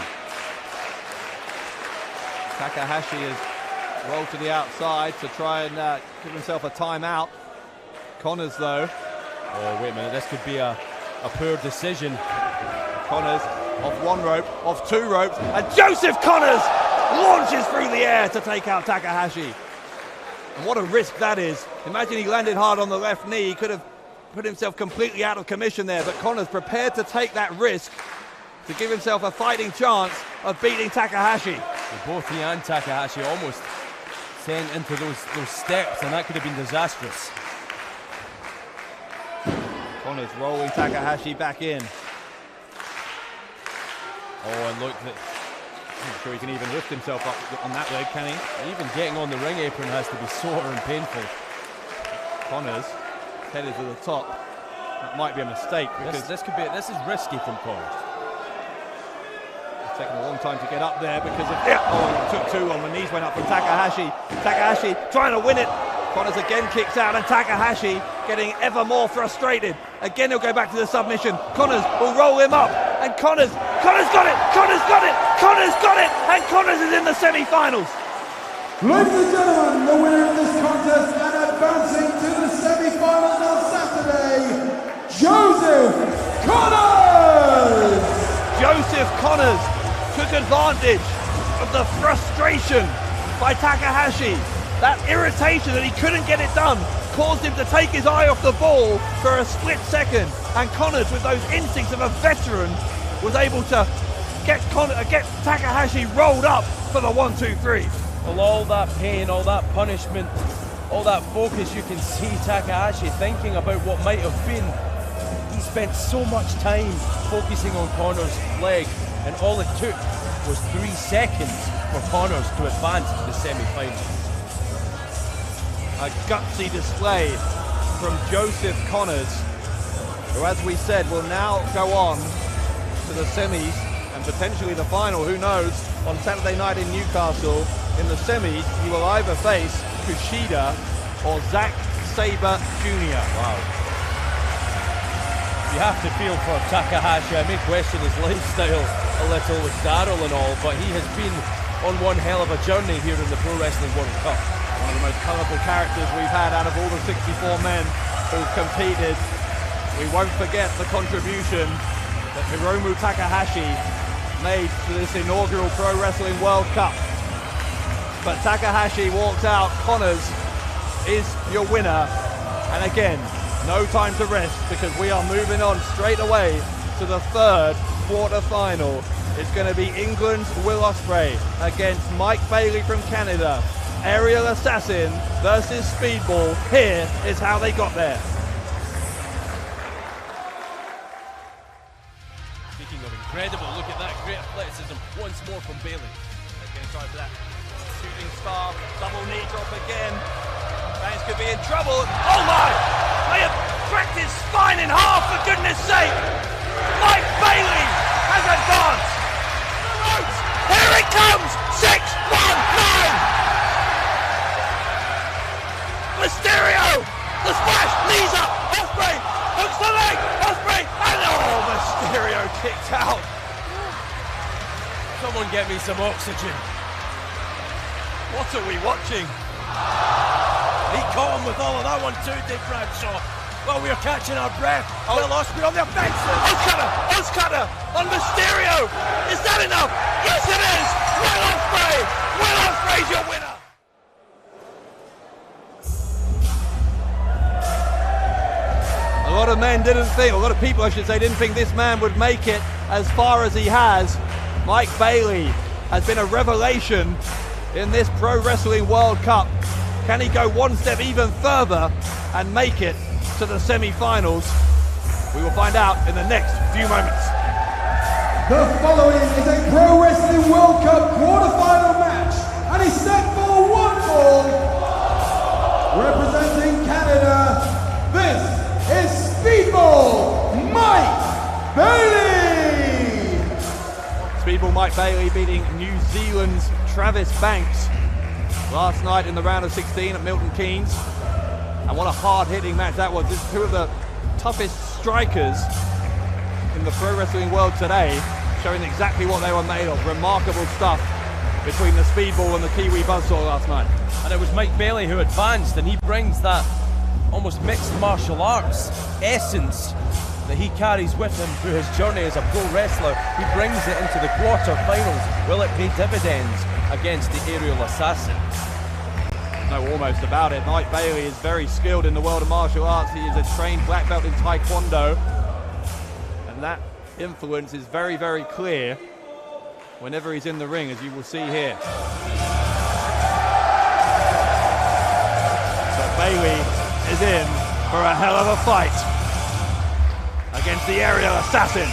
Takahashi has rolled to the outside to try and give himself a timeout. Connors, though. Oh, wait a minute. This could be a poor decision. Connors off 1 rope, off 2 ropes, and Joseph Connors launches through the air to take out Takahashi. And what a risk that is. Imagine he landed hard on the left knee. He could have put himself completely out of commission there, but Connors prepared to take that risk to give himself a fighting chance of beating Takahashi. So both he and Takahashi almost sent into those steps, and that could have been disastrous. Connors rolling Takahashi back in. Oh, and look, I'm not sure he can even lift himself up on that leg, can he? even getting on the ring apron has to be sore and painful. Connors headed to the top. That might be a mistake because This is risky from Connors. it's taken a long time to get up there because of it took too long. The knees went up from Takahashi. Takahashi trying to win it. Connors again kicks out, and Takahashi getting ever more frustrated. Again, he'll go back to the submission. Connors will roll him up, and Connors got it! Connors got it! Connors got it! And Connors is in the semi-finals. Ladies and gentlemen, the winner of this contest and advancing to the semi-finals on Saturday, Joseph Connors! Joseph Connors took advantage of the frustration by Takahashi. That irritation that he couldn't get it done caused him to take his eye off the ball for a split second. And Connors, with those instincts of a veteran, was able to get Takahashi rolled up for the 1-2-3. Well, all that pain, all that punishment, all that focus, you can see Takahashi thinking about what might have been. He spent so much time focusing on Connors' leg, and all it took was 3 seconds for Connors to advance to the semi-finals. A gutsy display from Joseph Connors, who, as we said, will now go on to the semis and potentially the final, who knows, on Saturday night in Newcastle. In the semis, he will either face Kushida or Zack Sabre Jr. Wow. You have to feel for Takahashi. I may question his lifestyle a little with Daryl and all, but he has been on one hell of a journey here in the Pro Wrestling World Cup. One of the most colourful characters we've had out of all the 64 men who've competed. We won't forget the contribution that Hiromu Takahashi made to this inaugural Pro Wrestling World Cup. But Takahashi walks out. Connors is your winner. And again, no time to rest because we are moving on straight away to the 3rd quarter-final. It's going to be England's Will Ospreay against Mike Bailey from Canada. Aerial Assassin versus Speedball. Here is how they got there. Speaking of incredible, look at that great athleticism once more from Bailey. They're going to try for that shooting star, double knee drop again. Banks could be in trouble. Oh my! They have cracked his spine in half, for goodness sake! Mike Bailey has advanced. Here it comes! 6-1-9! Mysterio! The splash! Knees up! Ospreay! Hooks the leg! Ospreay! And Mysterio kicked out! Someone get me some oxygen. What are we watching? He caught him with all of that one too, Dick Bradshaw. Well, we are catching our breath. Will Ospreay on the offensive. Oscutter on Mysterio! Is that enough? Yes it is! Will Ospreay! Will Ospreay's your winner! A lot of men didn't think, a lot of people I should say, didn't think this man would make it as far as he has. Mike Bailey has been a revelation in this Pro Wrestling World Cup. Can he go one step even further and make it to the semi-finals? We will find out in the next few moments. The following is a Pro Wrestling World Cup quarterfinal match, and he's set for 1 fall. Representing Canada winner, this is Speedball Mike Bailey! Speedball Mike Bailey beating New Zealand's Travis Banks last night in the round of 16 at Milton Keynes. And what a hard-hitting match that was. This is two of the toughest strikers in the pro wrestling world today, showing exactly what they were made of. Remarkable stuff between the Speedball and the Kiwi Buzzsaw last night. And it was Mike Bailey who advanced, and he brings that almost mixed martial arts essence that he carries with him through his journey as a pro wrestler. He brings it into the quarterfinals. Will it pay dividends against the aerial assassin? No, almost about it. Mike Bailey is very skilled in the world of martial arts. He is a trained black belt in Taekwondo. And that influence is very, very clear whenever he's in the ring, as you will see here. But Bailey is in for a hell of a fight against the aerial assassin.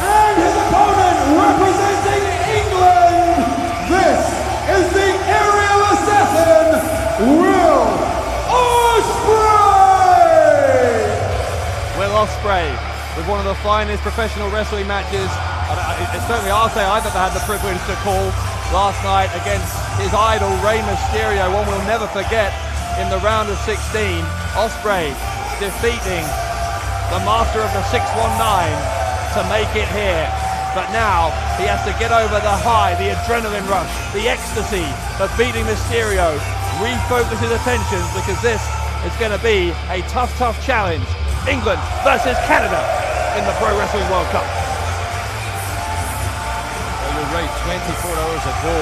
And his opponent representing England, this is the aerial assassin, Will Ospreay! Will Ospreay with one of the finest professional wrestling matches, certainly I'll say I've ever had the privilege to call, last night against his idol Rey Mysterio, one we'll never forget. In the round of 16, Ospreay defeating the master of the 619 to make it here. But now he has to get over the high, the adrenaline rush, the ecstasy of beating Mysterio, refocus his attentions, because this is going to be a tough, tough challenge. England versus Canada in the Pro Wrestling World Cup. Well, you're right, 24 hours ago,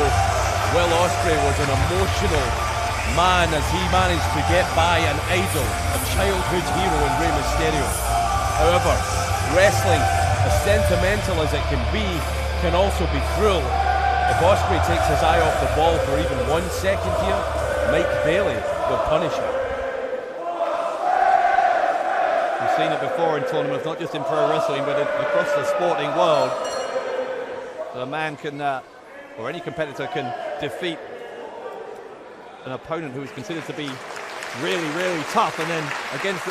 Will Ospreay was an emotional man as he managed to get by an idol, a childhood hero in Rey Mysterio. However, wrestling, as sentimental as it can also be cruel. If Ospreay takes his eye off the ball for even 1 second here, Mike Bailey will punish him. We've seen it before in tournaments, not just in pro wrestling, but across the sporting world. A man can, or any competitor can defeat an opponent who is considered to be really, really tough, and then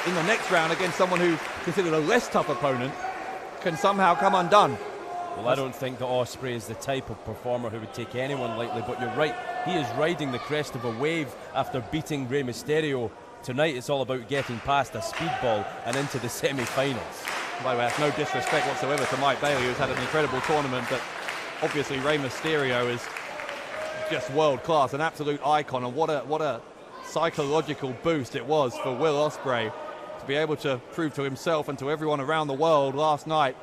in the next round against someone who considered a less tough opponent can somehow come undone. Well, I don't think that Ospreay is the type of performer who would take anyone lightly, but you're right, he is riding the crest of a wave after beating Rey Mysterio. Tonight it's all about getting past a speedball and into the semi-finals. By the way, that's no disrespect whatsoever to Mike Bailey, who's had an incredible tournament, but obviously Rey Mysterio is just world class, an absolute icon, and what a psychological boost it was for Will Ospreay to be able to prove to himself and to everyone around the world last night,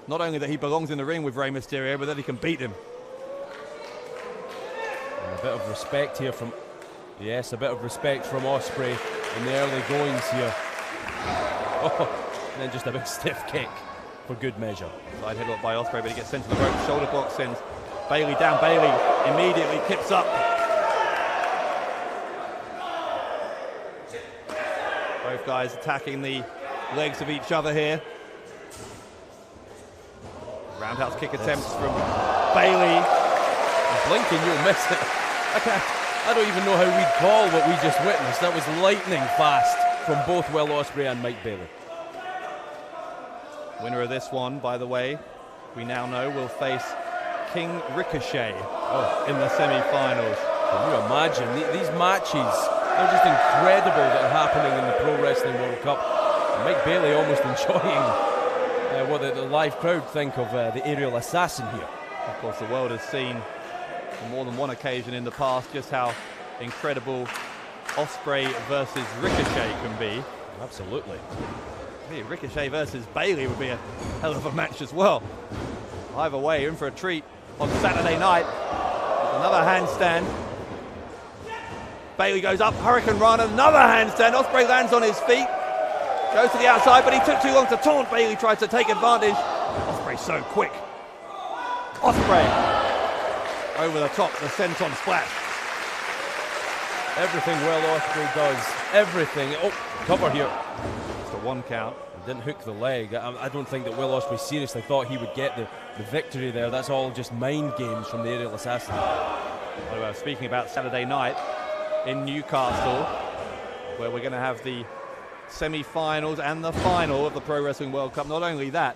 not only that he belongs in the ring with Rey Mysterio, but that he can beat him. And a bit of respect here from, yes, a bit of respect from Ospreay in the early goings here. Oh, and then just a big stiff kick for good measure. Side headlock by Ospreay, but he gets sent to the rope. Shoulder block sends Bailey down. Bailey immediately kips up. Both guys attacking the legs of each other here. Roundhouse kick attempts from Bailey. Blinking, you'll miss it. I don't even know how we'd call what we just witnessed. That was lightning fast from both Will Ospreay and Mike Bailey. Winner of this one, by the way, we now know will face King Ricochet in the semi-finals. Can you imagine? These matches, they're just incredible that are happening in the Pro Wrestling World Cup. And Mike Bailey almost enjoying what the live crowd think of the aerial assassin here. Of course, the world has seen on more than one occasion in the past just how incredible Ospreay versus Ricochet can be. Absolutely. Ricochet versus Bailey would be a hell of a match as well. Either way, in for a treat on Saturday night. Another handstand. Bailey goes up, Hurricane Rana, another handstand. Ospreay lands on his feet, goes to the outside, but he took too long to taunt. Bailey tries to take advantage. Ospreay so quick. Ospreay over the top, the senton splash. Everything Will Ospreay does, everything. Oh, cover here. It's a 1 count. Didn't hook the leg. I don't think that Will Ospreay seriously thought he would get the victory there. That's all just mind games from the aerial assassin. Speaking about Saturday night in Newcastle, where we're going to have the semi-finals and the final of the Pro Wrestling World Cup. Not only that,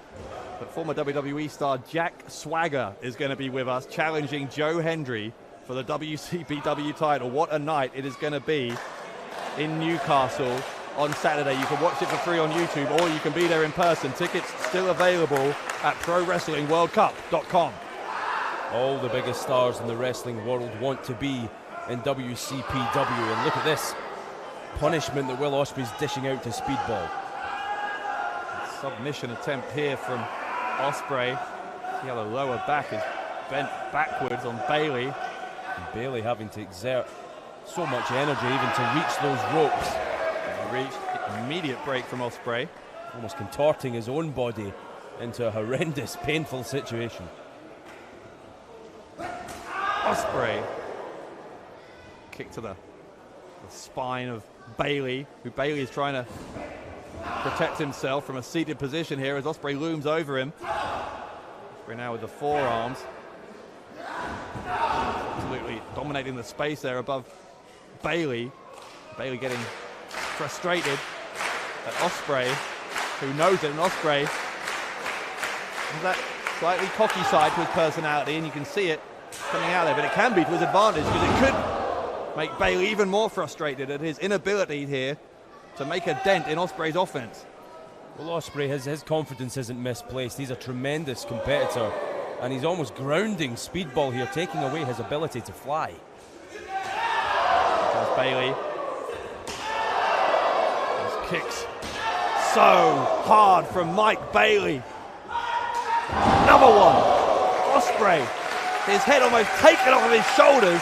but former WWE star Jack Swagger is going to be with us, challenging Joe Hendry for the WCPW title. What a night it is going to be in Newcastle on Saturday. You can watch it for free on YouTube, or you can be there in person. Tickets still available at ProWrestlingWorldCup.com. All the biggest stars in the wrestling world want to be in WCPW, and look at this punishment that Will Ospreay's dishing out to Speedball. Submission attempt here from Ospreay. See how the lower back is bent backwards on Bailey. And Bailey having to exert so much energy even to reach those ropes. Reached immediate break from Ospreay. Almost contorting his own body into a horrendous, painful situation. Ospreay. Kick to the spine of Bailey, who Bailey is trying to protect himself from a seated position here as Ospreay looms over him. Ospreay now with the forearms. Absolutely dominating the space there above Bailey. Bailey getting frustrated at Ospreay, who knows it, and Ospreay has that slightly cocky side to his personality, and you can see it coming out there, but it can be to his advantage because it could make Bailey even more frustrated at his inability here to make a dent in Ospreay's offense. Well, Ospreay, his confidence isn't misplaced. He's a tremendous competitor, and he's almost grounding Speedball here, taking away his ability to fly. There's Bailey. Those kicks so hard from Mike Bailey. Another one. Ospreay, his head almost taken off of his shoulders.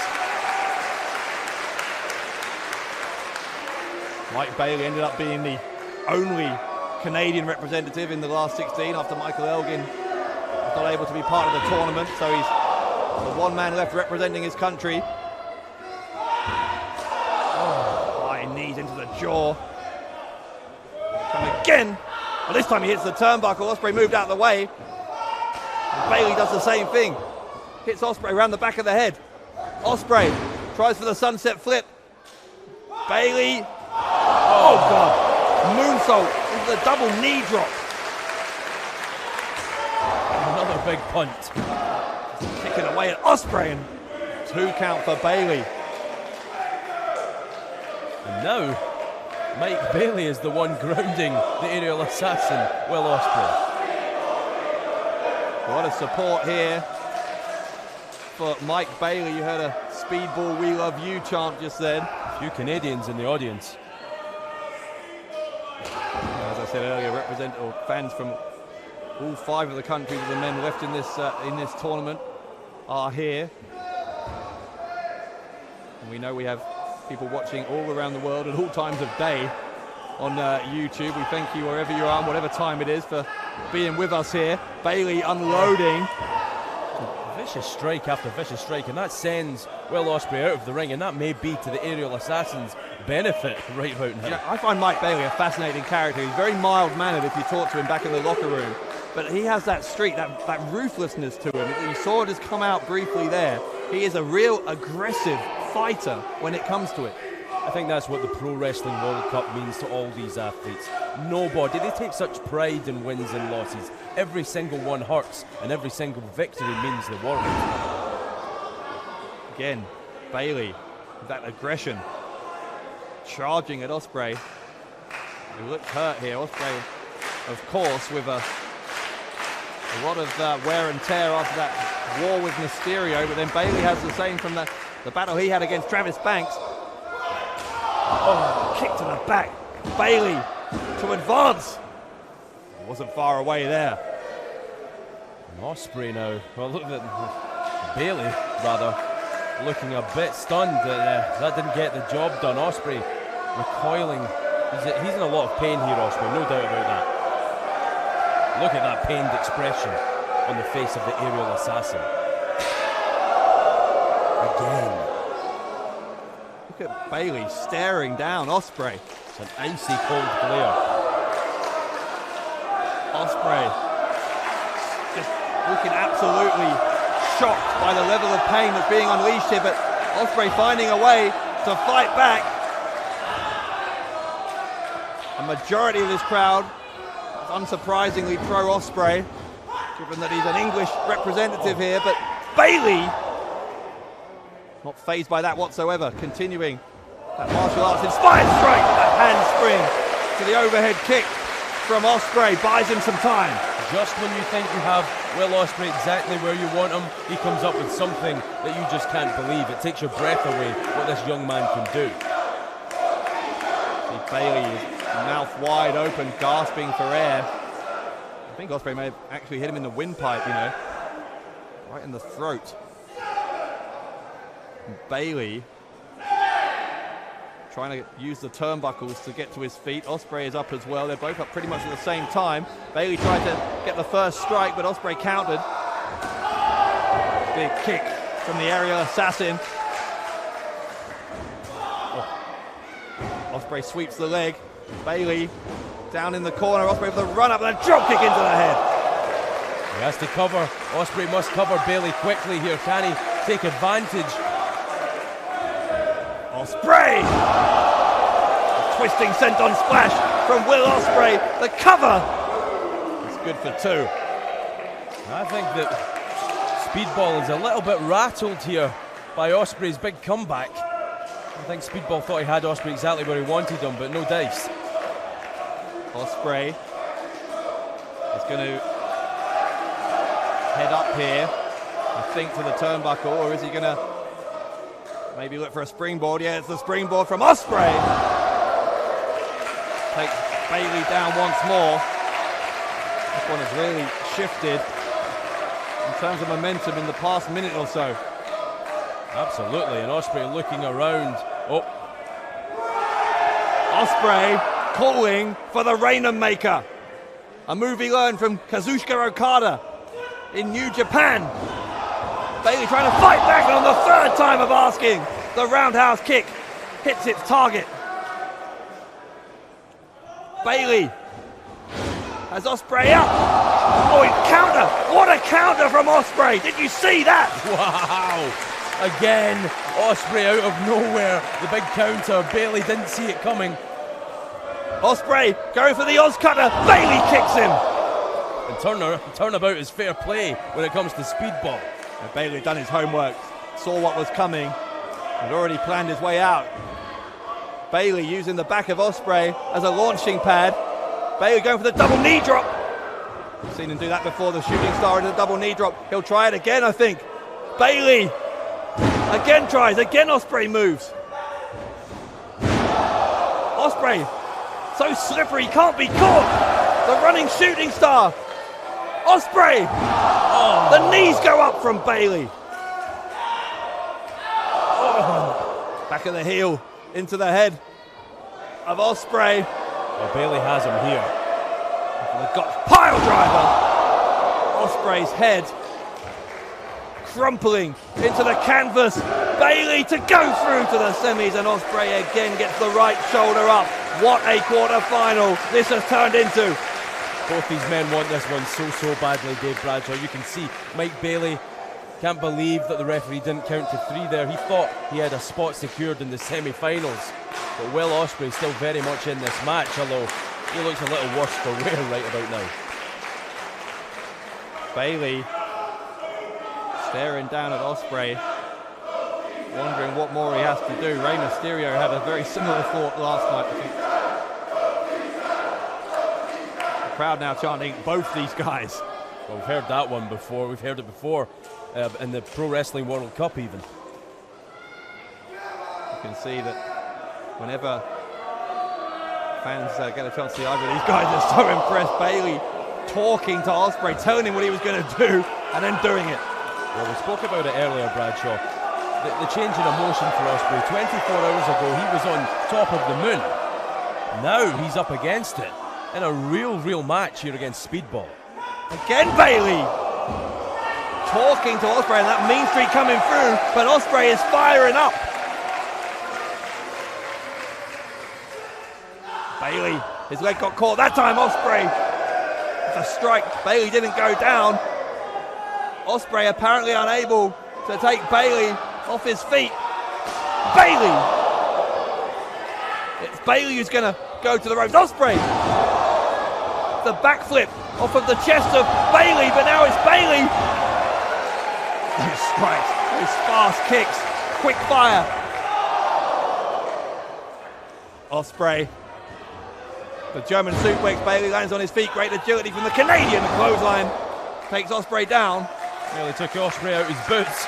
Mike Bailey ended up being the only Canadian representative in the last 16 after Michael Elgin was not able to be part of the tournament, so he's the one man left representing his country. High knees into the jaw. Come again. Well, this time he hits the turnbuckle. Ospreay moved out of the way. And Bailey does the same thing. Hits Ospreay around the back of the head. Ospreay tries for the sunset flip. Bailey. Oh, God. Moonsault into the double knee drop. Another big punt. Kicking away at Ospreay, and 2 count for Bailey. And now, Mike Bailey is the one grounding the aerial assassin, Will Ospreay. A lot of support here for Mike Bailey. You heard a Speedball We Love You chant just then. A few Canadians in the audience. As I said earlier, fans from all 5 of the countries of the men left in this tournament are here. And we know we have people watching all around the world at all times of day on YouTube. We thank you wherever you are, whatever time it is, for being with us here. Bailey unloading. Vicious strike after vicious strike, and that sends Will Ospreay out of the ring, and that may be to the aerial assassin's benefit right about now. You know, I find Mike Bailey a fascinating character. He's very mild-mannered if you talk to him back in the locker room, but he has that streak, that ruthlessness to him. You saw it just come out briefly there. He is a real aggressive fighter when it comes to it. I think that's what the Pro Wrestling World Cup means to all these athletes. Nobody, they take such pride in wins and losses. Every single one hurts, and every single victory means the world. Again, Bailey with that aggression, charging at Ospreay. He looks hurt here. Ospreay, of course, with a lot of wear and tear after that war with Mysterio, but then Bailey has the same from the battle he had against Travis Banks. Oh, kick to the back. Bailey to advance. Wasn't far away there. And Ospreay now, well, look at Bailey, rather, looking a bit stunned that that didn't get the job done. Ospreay recoiling. He's in a lot of pain here, Ospreay, no doubt about that. Look at that pained expression on the face of the aerial assassin. Again. Look at Bailey staring down Ospreay. It's an icy cold glare. Ospreay just looking absolutely shocked by the level of pain that's being unleashed here, but Ospreay finding a way to fight back. A majority of this crowd is unsurprisingly pro Ospreay, given that he's an English representative here, but Bayley not fazed by that whatsoever, continuing that martial arts inspired strike with that handspring to the overhead kick from Ospreay, buys him some time. Just when you think you have Will Ospreay exactly where you want him, he comes up with something that you just can't believe. It takes your breath away what this young man can do. See Bayley is mouth wide open, gasping for air. I think Ospreay may have actually hit him in the windpipe, you know, right in the throat. And Bayley trying to use the turnbuckles to get to his feet. Ospreay is up as well. They're both up pretty much at the same time. Bayley tried to get the first strike, but Ospreay countered. Big kick from the aerial assassin. Ospreay sweeps the leg. Bayley down in the corner. Ospreay with a run up and a drop kick into the head. He has to cover. Ospreay must cover Bayley quickly here. Can he take advantage? Ospreay! A twisting senton splash from Will Ospreay. The cover is good for two. I think that Speedball is a little bit rattled here by Ospreay's big comeback. I think Speedball thought he had Ospreay exactly where he wanted him, but no dice. Ospreay is going to head up here, I think, to the turnbuckle, or is he going to maybe look for a springboard? Yeah, it's the springboard from Ospreay. Takes Bayley down once more. This one has really shifted in terms of momentum in the past minute or so. Absolutely, and Ospreay looking around. Oh. Ospreay calling for the Rainham Maker. A move he learned from Kazuchika Okada in New Japan. Bayley trying to fight back, and on the third time of asking, the roundhouse kick hits its target. Bayley has Ospreay up. Oh, he counter! What a counter from Ospreay! Did you see that? Wow! Again, Ospreay out of nowhere. The big counter. Bayley didn't see it coming. Ospreay going for the Oz cutter. Bayley kicks him. And turnabout is fair play when it comes to Speedball. And Bayley had done his homework, saw what was coming, had already planned his way out. Bayley using the back of Ospreay as a launching pad. Bayley going for the double knee drop. We've seen him do that before, the shooting star into the double knee drop. He'll try it again, I think. Bayley again tries, again Ospreay moves. Ospreay, so slippery, can't be caught. The running shooting star. Ospreay, the knees go up from Bayley. Back of the heel into the head of Ospreay. Well, Bayley has him here. The pile driver. Ospreay's head crumpling into the canvas. Bayley to go through to the semis, and Ospreay again gets the right shoulder up. What a quarter-final this has turned into. Both these men want this one so badly, Dave Bradshaw. You can see Mike Bayley can't believe that the referee didn't count to three there. He thought he had a spot secured in the semi-finals. But Will Ospreay still very much in this match, although he looks a little worse for wear right about now. Bayley staring down at Ospreay, wondering what more he has to do. Rey Mysterio had a very similar thought last night, I think. The crowd now chanting both these guys. Well, we've heard that one before. We've heard it before in the Pro Wrestling World Cup even. You can see that whenever fans get a chance to see either of these guys, are so impressed. Bayley talking to Ospreay, telling him what he was going to do, and then doing it. Well, we spoke about it earlier, Bradshaw. The change in emotion for Ospreay. 24 hours ago, he was on top of the moon. Now he's up against it in a real match here against Speedball. Again, Bayley talking to Ospreay, and that mean streak coming through, but Ospreay is firing up. Bayley, his leg got caught that time. Ospreay with a strike. Bayley didn't go down. Ospreay apparently unable to take Bayley off his feet. Bayley. It's Bayley who's going to go to the ropes. Ospreay. The backflip off of the chest of Bayley, but now it's Bayley. Those strikes, those fast kicks, quick fire. Ospreay. The German suplex. Bayley lands on his feet. Great agility from the Canadian. The clothesline takes Ospreay down. Really took Ospreay out his boots.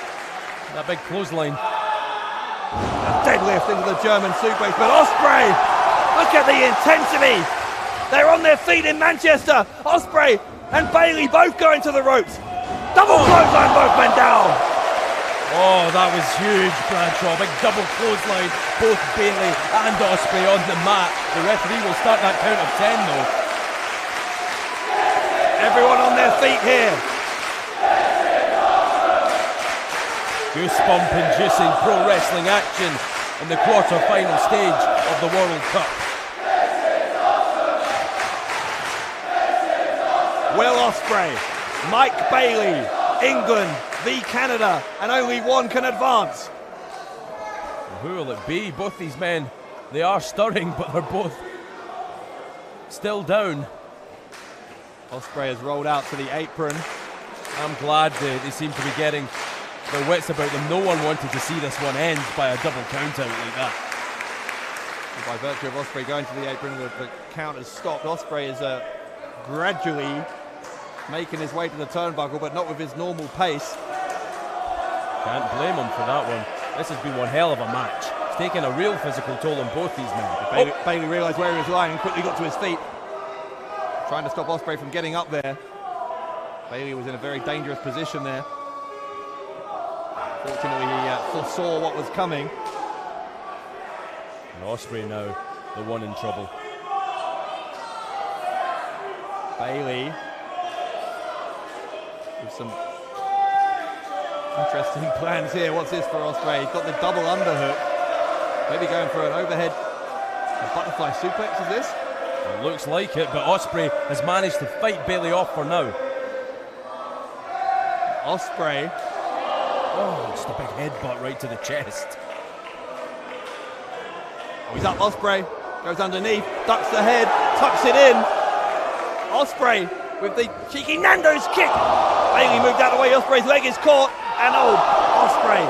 That big clothesline. A deadlift into the German suplex, but Ospreay, look at the intensity. They're on their feet in Manchester. Ospreay and Bayley both going to the ropes. Double clothesline, both men down. Oh, that was huge, Bradshaw. Big double clothesline. Both Bayley and Ospreay on the mat. The referee will start that count of 10 though. Everyone on their feet here. Goosebump-inducing pro wrestling action in the quarter-final stage of the World Cup. Will Ospreay, Mike Bayley, England v Canada, and only one can advance. Who will it be? Both these men, they are stirring, but they're both still down. Ospreay has rolled out to the apron. I'm glad they seem to be getting their wits about them. No one wanted to see this one end by a double count out like that. By virtue of Ospreay going to the apron, the count has stopped. Ospreay is gradually making his way to the turnbuckle, but not with his normal pace. Can't blame him for that one. This has been one hell of a match. It's taken a real physical toll on both these men. Bayley realised where he was lying and quickly got to his feet, trying to stop Ospreay from getting up there. Bayley was in a very dangerous position there. Fortunately, he foresaw what was coming. And Ospreay now, the one in trouble. Bayley with some interesting plans here. What's this for Ospreay? He's got the double underhook. Maybe going for an overhead, a butterfly suplex, is this? It looks like it, but Ospreay has managed to fight Bayley off for now. Ospreay. Oh, just a big headbutt right to the chest. He's up, Ospreay. Goes underneath, ducks the head, tucks it in. Ospreay with the cheeky Nando's kick. Bayley moved out of the way, Ospreay's leg is caught. And Ospreay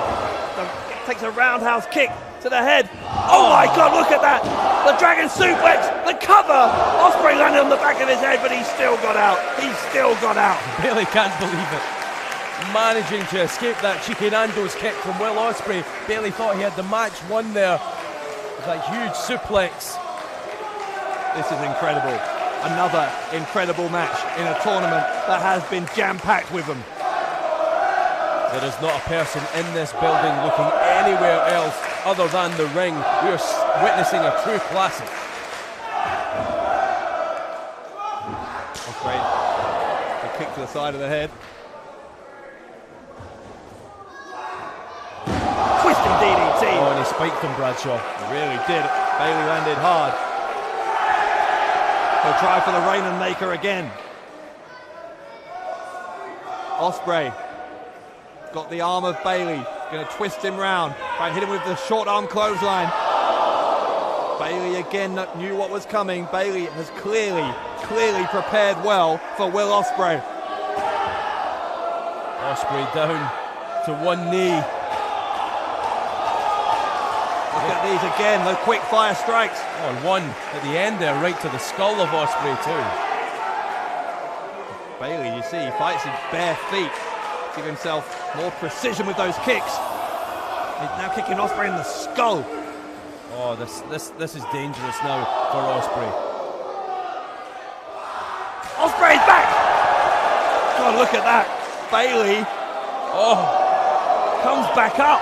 takes a roundhouse kick to the head. Oh my God, look at that. The dragon suplex, the cover. Ospreay landed on the back of his head, but he's still got out. He's still got out. Bayley can't believe it. Managing to escape that cheeky Nando's kick from Will Ospreay. Bayley thought he had the match won there. That huge suplex. This is incredible. Another incredible match in a tournament that has been jam-packed with them. There is not a person in this building looking anywhere else other than the ring. We are witnessing a true classic. Ospreay, a kick to the side of the head. Twisting DDT. Oh, and he spiked him, Bradshaw. He really did. Bayley landed hard. He'll try for the Rainmaker again. Ospreay got the arm of Bayley. Going to twist him round. Try and hit him with the short arm clothesline. Bayley again knew what was coming. Bayley has clearly prepared well for Will Ospreay. Ospreay down to one knee. Look at these again, the quick fire strikes. Oh, and one at the end there, right to the skull of Ospreay too. Bayley, you see, he fights his bare feet. Give himself more precision with those kicks. He's now kicking Ospreay in the skull. Oh, this is dangerous now for Ospreay. Ospreay's back! God, look at that. Bayley comes back up.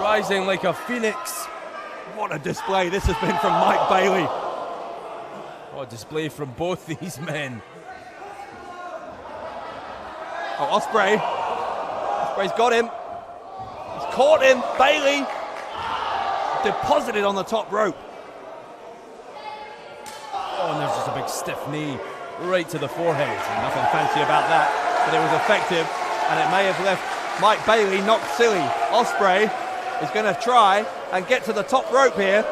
Rising like a phoenix. What a display this has been from Mike Bayley. What a display from both these men. Oh, Ospreay. Ospreay's got him. He's caught him. Bayley deposited on the top rope. Oh, and there's just a big stiff knee right to the forehead. Nothing fancy about that, but it was effective, and it may have left Mike Bayley knocked silly. Ospreay is going to try and get to the top rope here.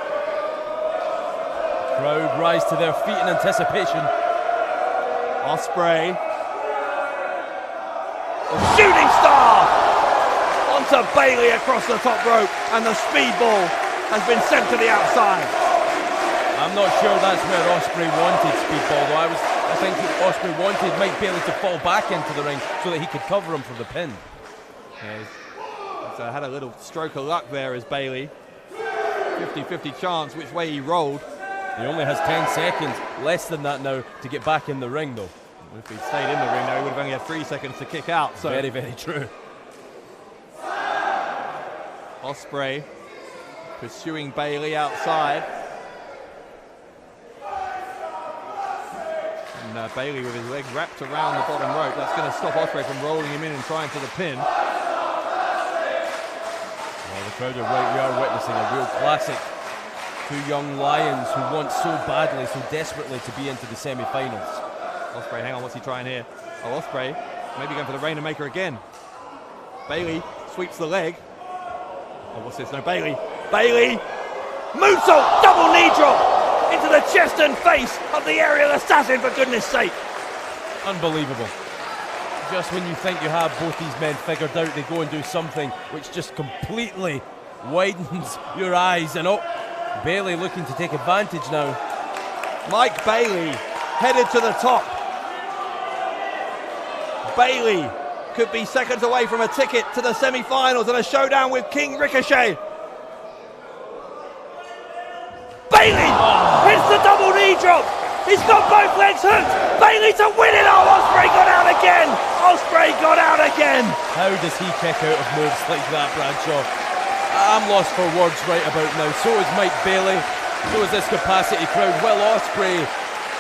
Crowd rise to their feet in anticipation. Ospreay. The shooting star onto Bayley across the top rope, and the speedball has been sent to the outside. I'm not sure that's where Ospreay wanted speedball, though. I think Ospreay wanted Mike Bayley to fall back into the ring so that he could cover him for the pin. Yeah, he's had a little stroke of luck there as Bayley. 50-50 chance which way he rolled. He only has 10 seconds, less than that now, to get back in the ring, though. If he'd stayed in the ring, though, he would have only had 3 seconds to kick out. So very, very true. Ospreay pursuing Bayley outside. And Bayley with his legs wrapped around the bottom rope. That's going to stop Ospreay from rolling him in and trying for the pin. Well, the crowd are right. We are witnessing a real classic. Two young lions who want so badly, so desperately to be into the semi-finals. Ospreay, hang on, what's he trying here? Oh, Ospreay, maybe going for the Rainmaker again. Bayley sweeps the leg. Oh, what's this? No, Bayley. Bayley! Moonsault! Double knee drop! Into the chest and face of the aerial assassin, for goodness sake! Unbelievable. Just when you think you have both these men figured out, they go and do something which just completely widens your eyes. And oh, Bayley looking to take advantage now. Mike Bayley headed to the top. Bayley could be seconds away from a ticket to the semi-finals and a showdown with King Ricochet. Bayley hits the double knee drop. He's got both legs hooked. Bayley to win it. Oh, Ospreay got out again. Ospreay got out again. How does he kick out of moves like that, Bradshaw? I'm lost for words right about now. So is Mike Bayley. So is this capacity crowd. Will Ospreay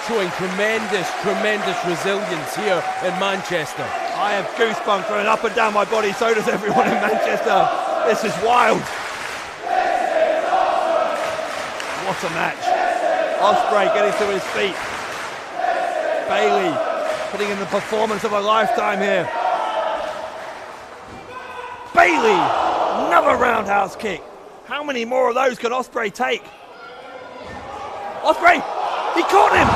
showing tremendous, tremendous resilience here in Manchester. I have goosebumps running up and down my body. So does everyone in Manchester. This is wild. What a match. Ospreay getting to his feet. Bayley putting in the performance of a lifetime here. Bayley, another roundhouse kick. How many more of those can Ospreay take? Ospreay, he caught him.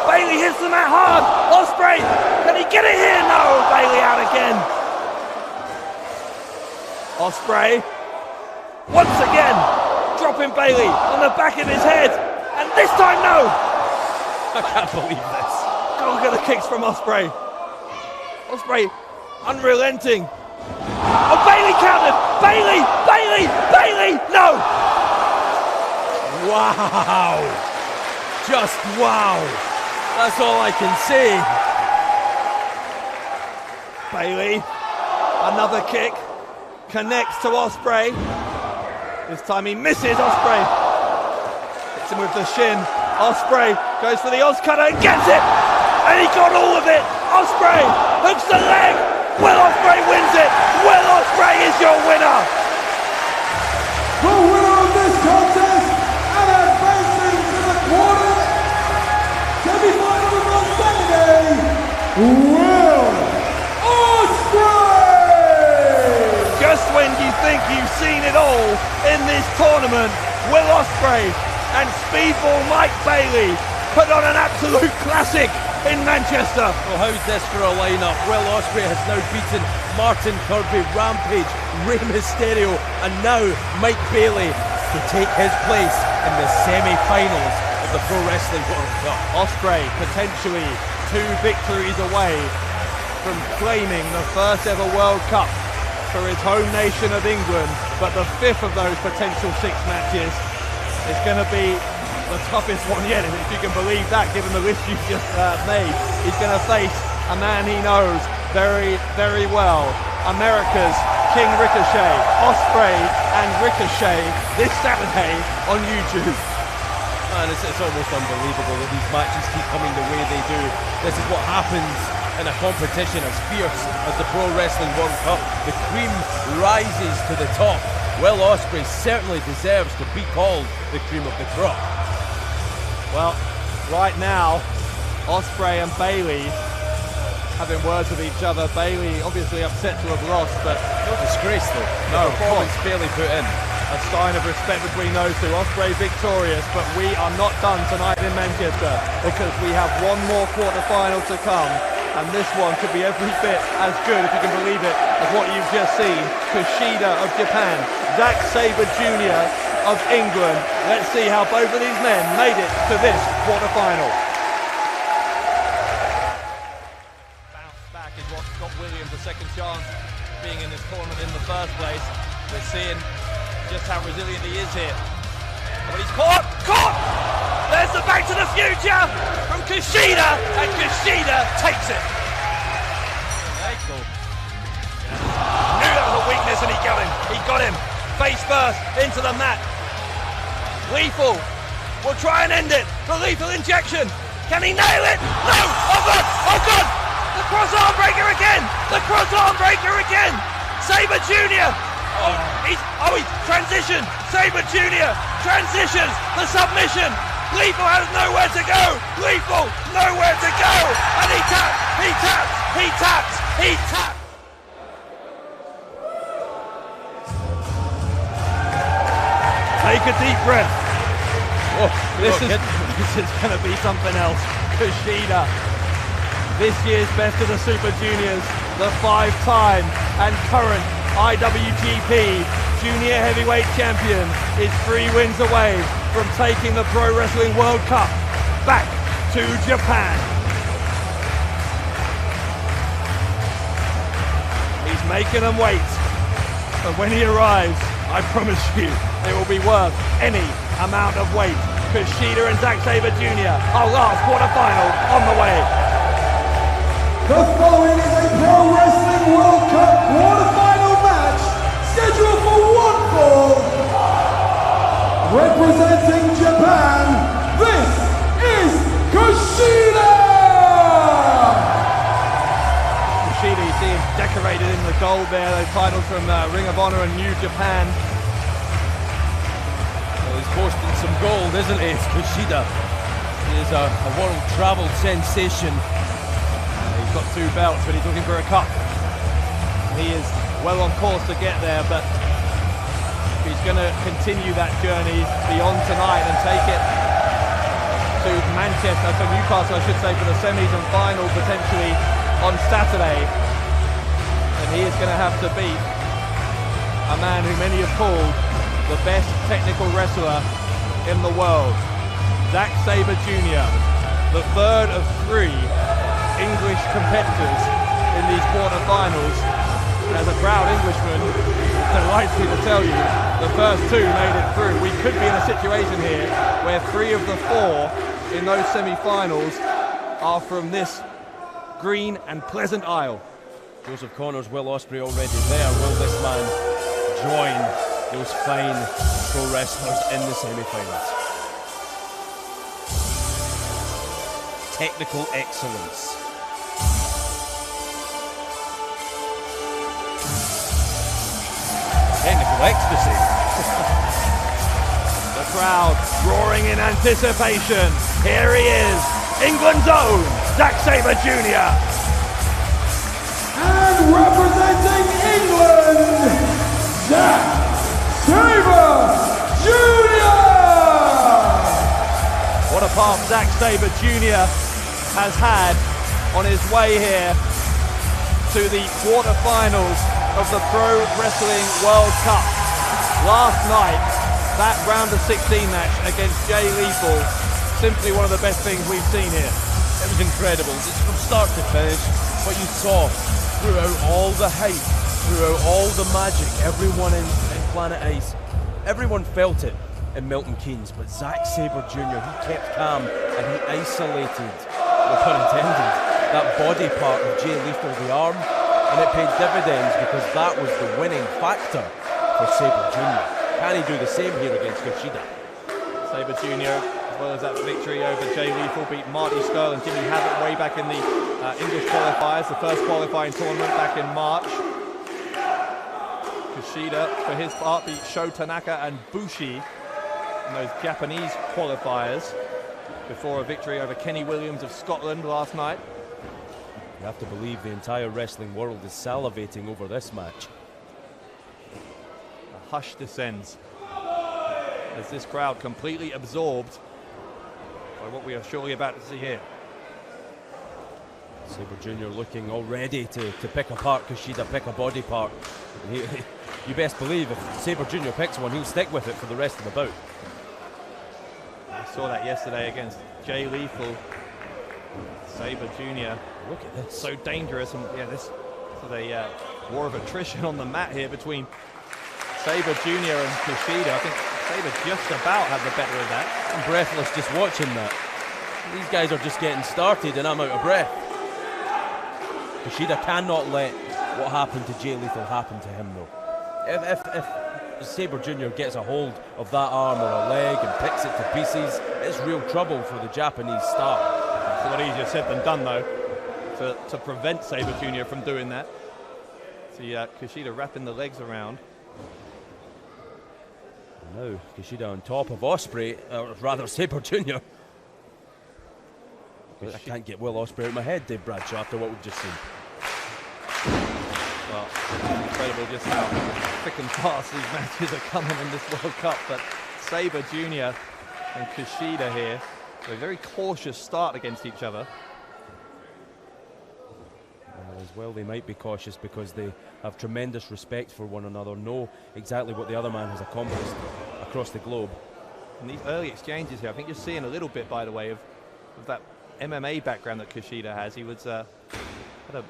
Bayley hits the mat hard. Ospreay, can he get it here? No, Bayley out again. Ospreay, once again, dropping Bayley on the back of his head. And this time, no. I can't believe this. Look at the kicks from Ospreay. Ospreay, unrelenting. Oh, Bayley countered. Bayley, Bayley, Bayley, no. Wow. Just wow. That's all I can say. Bayley, another kick. Connects to Ospreay. This time he misses Ospreay. Hits him with the shin. Ospreay goes for the Oz cutter and gets it. And he got all of it. Ospreay hooks the leg. Will Ospreay wins it. Will Ospreay is your winner. The winner of this contest and advancing to the quarter semi-finals on Saturday, Will Ospreay! Just when you think you've seen it all in this tournament, Will Ospreay and Speedball Mike Bayley put on an absolute classic in Manchester. Well, how's this for a lineup? Will Ospreay has now beaten Martin Kirby, Rampage, Rey Mysterio, and now Mike Bayley to take his place in the semi-finals of the Pro Wrestling World Cup. Ospreay potentially 2 victories away from claiming the first ever World Cup for his home nation of England, but the 5th of those potential 6 matches is going to be the toughest one yet, if you can believe that, given the list you've just made. He's going to face a man he knows very, very well. America's King Ricochet, Ospreay and Ricochet this Saturday on YouTube. Man, it's almost unbelievable that these matches keep coming the way they do. This is what happens in a competition as fierce as the Pro Wrestling World Cup. The cream rises to the top. Will Ospreay certainly deserves to be called the cream of the crop. Well, right now, Ospreay and Bayley having words with each other. Bailey obviously upset to have lost, but No disgrace though. No, The performance barely put in. a sign of respect between those two. Ospreay victorious, but we are not done tonight in Manchester because we have one more quarter-final to come, and this one could be every bit as good, if you can believe it, as what you've just seen. Kushida of Japan, Zack Sabre Jr. of England. Let's see how both of these men made it to this quarter-final. Bounce back is what got Williams a second chance being in this tournament in the first place. We're seeing just how resilient he is here. But he's caught! There's the Back to the Future from Kushida, and Kushida takes it. Cool. Knew that was a weakness, and he got him. He got him. Face first into the mat. Lethal will try and end it. The lethal injection. Can he nail it? No! Oh God! The cross arm breaker again! The cross arm breaker again! Sabre Jr. He's transitioned. Sabre Jr. transitions the submission. Lethal has nowhere to go. Lethal nowhere to go. And he taps. Take a deep breath. This is going to be something else. Kushida, this year's Best of the Super Juniors, the 5-time and current IWGP Junior Heavyweight Champion, is 3 wins away from taking the Pro Wrestling World Cup back to Japan. He's making them wait, but when he arrives, I promise you, it will be worth any amount of wait. Kushida and Zack Sabre Jr., our last quarterfinal on the way. The following is a Pro Wrestling World Cup quarterfinal match scheduled for one fall. Representing Japan, this is Kushida! Kushida, you see him decorated in the gold there, those titles from Ring of Honor and New Japan. Well, he's boasting some gold, isn't he? It's Kushida. He is a world-travelled sensation. He's got 2 belts, but he's looking for a cup. He is well on course to get there, but he's going to continue that journey beyond tonight and take it to Manchester, to Newcastle, I should say, for the semis and final potentially on Saturday. And he is going to have to beat a man who many have called the best technical wrestler in the world, Zack Sabre Jr., the third of 3 English competitors in these quarterfinals. And as a proud Englishman, delights me to tell you, the first 2 made it through. We could be in a situation here where 3 of the 4 in those semi-finals are from this green and pleasant isle. Joseph Connor's Will Ospreay already there. Will this man join those fine pro wrestlers in the semi-finals? Technical excellence. Technical ecstasy. The crowd roaring in anticipation. Here he is, England's own Zack Sabre Jr. And representing England, Zack Sabre Jr. What a path Zack Sabre Jr. has had on his way here to the quarterfinals of the Pro Wrestling World Cup. Last night, that round of 16 match against Jay Lethal, simply one of the best things we've seen here. It was incredible. It's from start to finish. What you saw throughout all the hype, throughout all the magic, everyone in Planet Ice, everyone felt it in Milton Keynes, but Zack Sabre Jr., he kept calm and he isolated, no pun intended, that body part of Jay Lethal, the arm, and it paid dividends because that was the winning factor for Sabre Jr. Can he do the same here against Kushida? Sabre Jr., as well as that victory over Jay Lethal, beat Marty Scurll and Jimmy Havoc way back in the English qualifiers, the first qualifying tournament back in March. Kushida, for his part, beat Sho Tanaka and Bushi in those Japanese qualifiers before a victory over Kenny Williams of Scotland last night. You have to believe the entire wrestling world is salivating over this match. A hush descends as this crowd completely absorbed by what we are surely about to see here. Sabre Jr. looking all ready to pick apart Kushida, pick a body part. You best believe if Sabre Jr. picks one, he'll stick with it for the rest of the bout. I saw that yesterday against Jay Lethal. Sabre Jr. Look at this. So dangerous, and yeah, this is a war of attrition on the mat here between Sabre Jr. and Kushida. I think Sabre just about had the better of that. I'm breathless just watching that. These guys are just getting started and I'm out of breath. Kushida cannot let what happened to Jay Lethal happen to him though. If Sabre Jr. gets a hold of that arm or a leg and picks it to pieces, it's real trouble for the Japanese star. It's a lot easier said than done though, to prevent Sabre Jr. from doing that. See Kushida wrapping the legs around. Now Kushida on top of Ospreay, or rather Sabre Jr. I can't get Will Ospreay out of my head, Dave Bradshaw, after what we've just seen. Well, it's incredible just how thick and fast these matches are coming in this World Cup, but Sabre Jr. and Kushida here, a very cautious start against each other. As well, they might be cautious because they have tremendous respect for one another, know exactly what the other man has accomplished across the globe. And these early exchanges here, I think you're seeing a little bit, by the way, of that MMA background that Kushida has. He was had a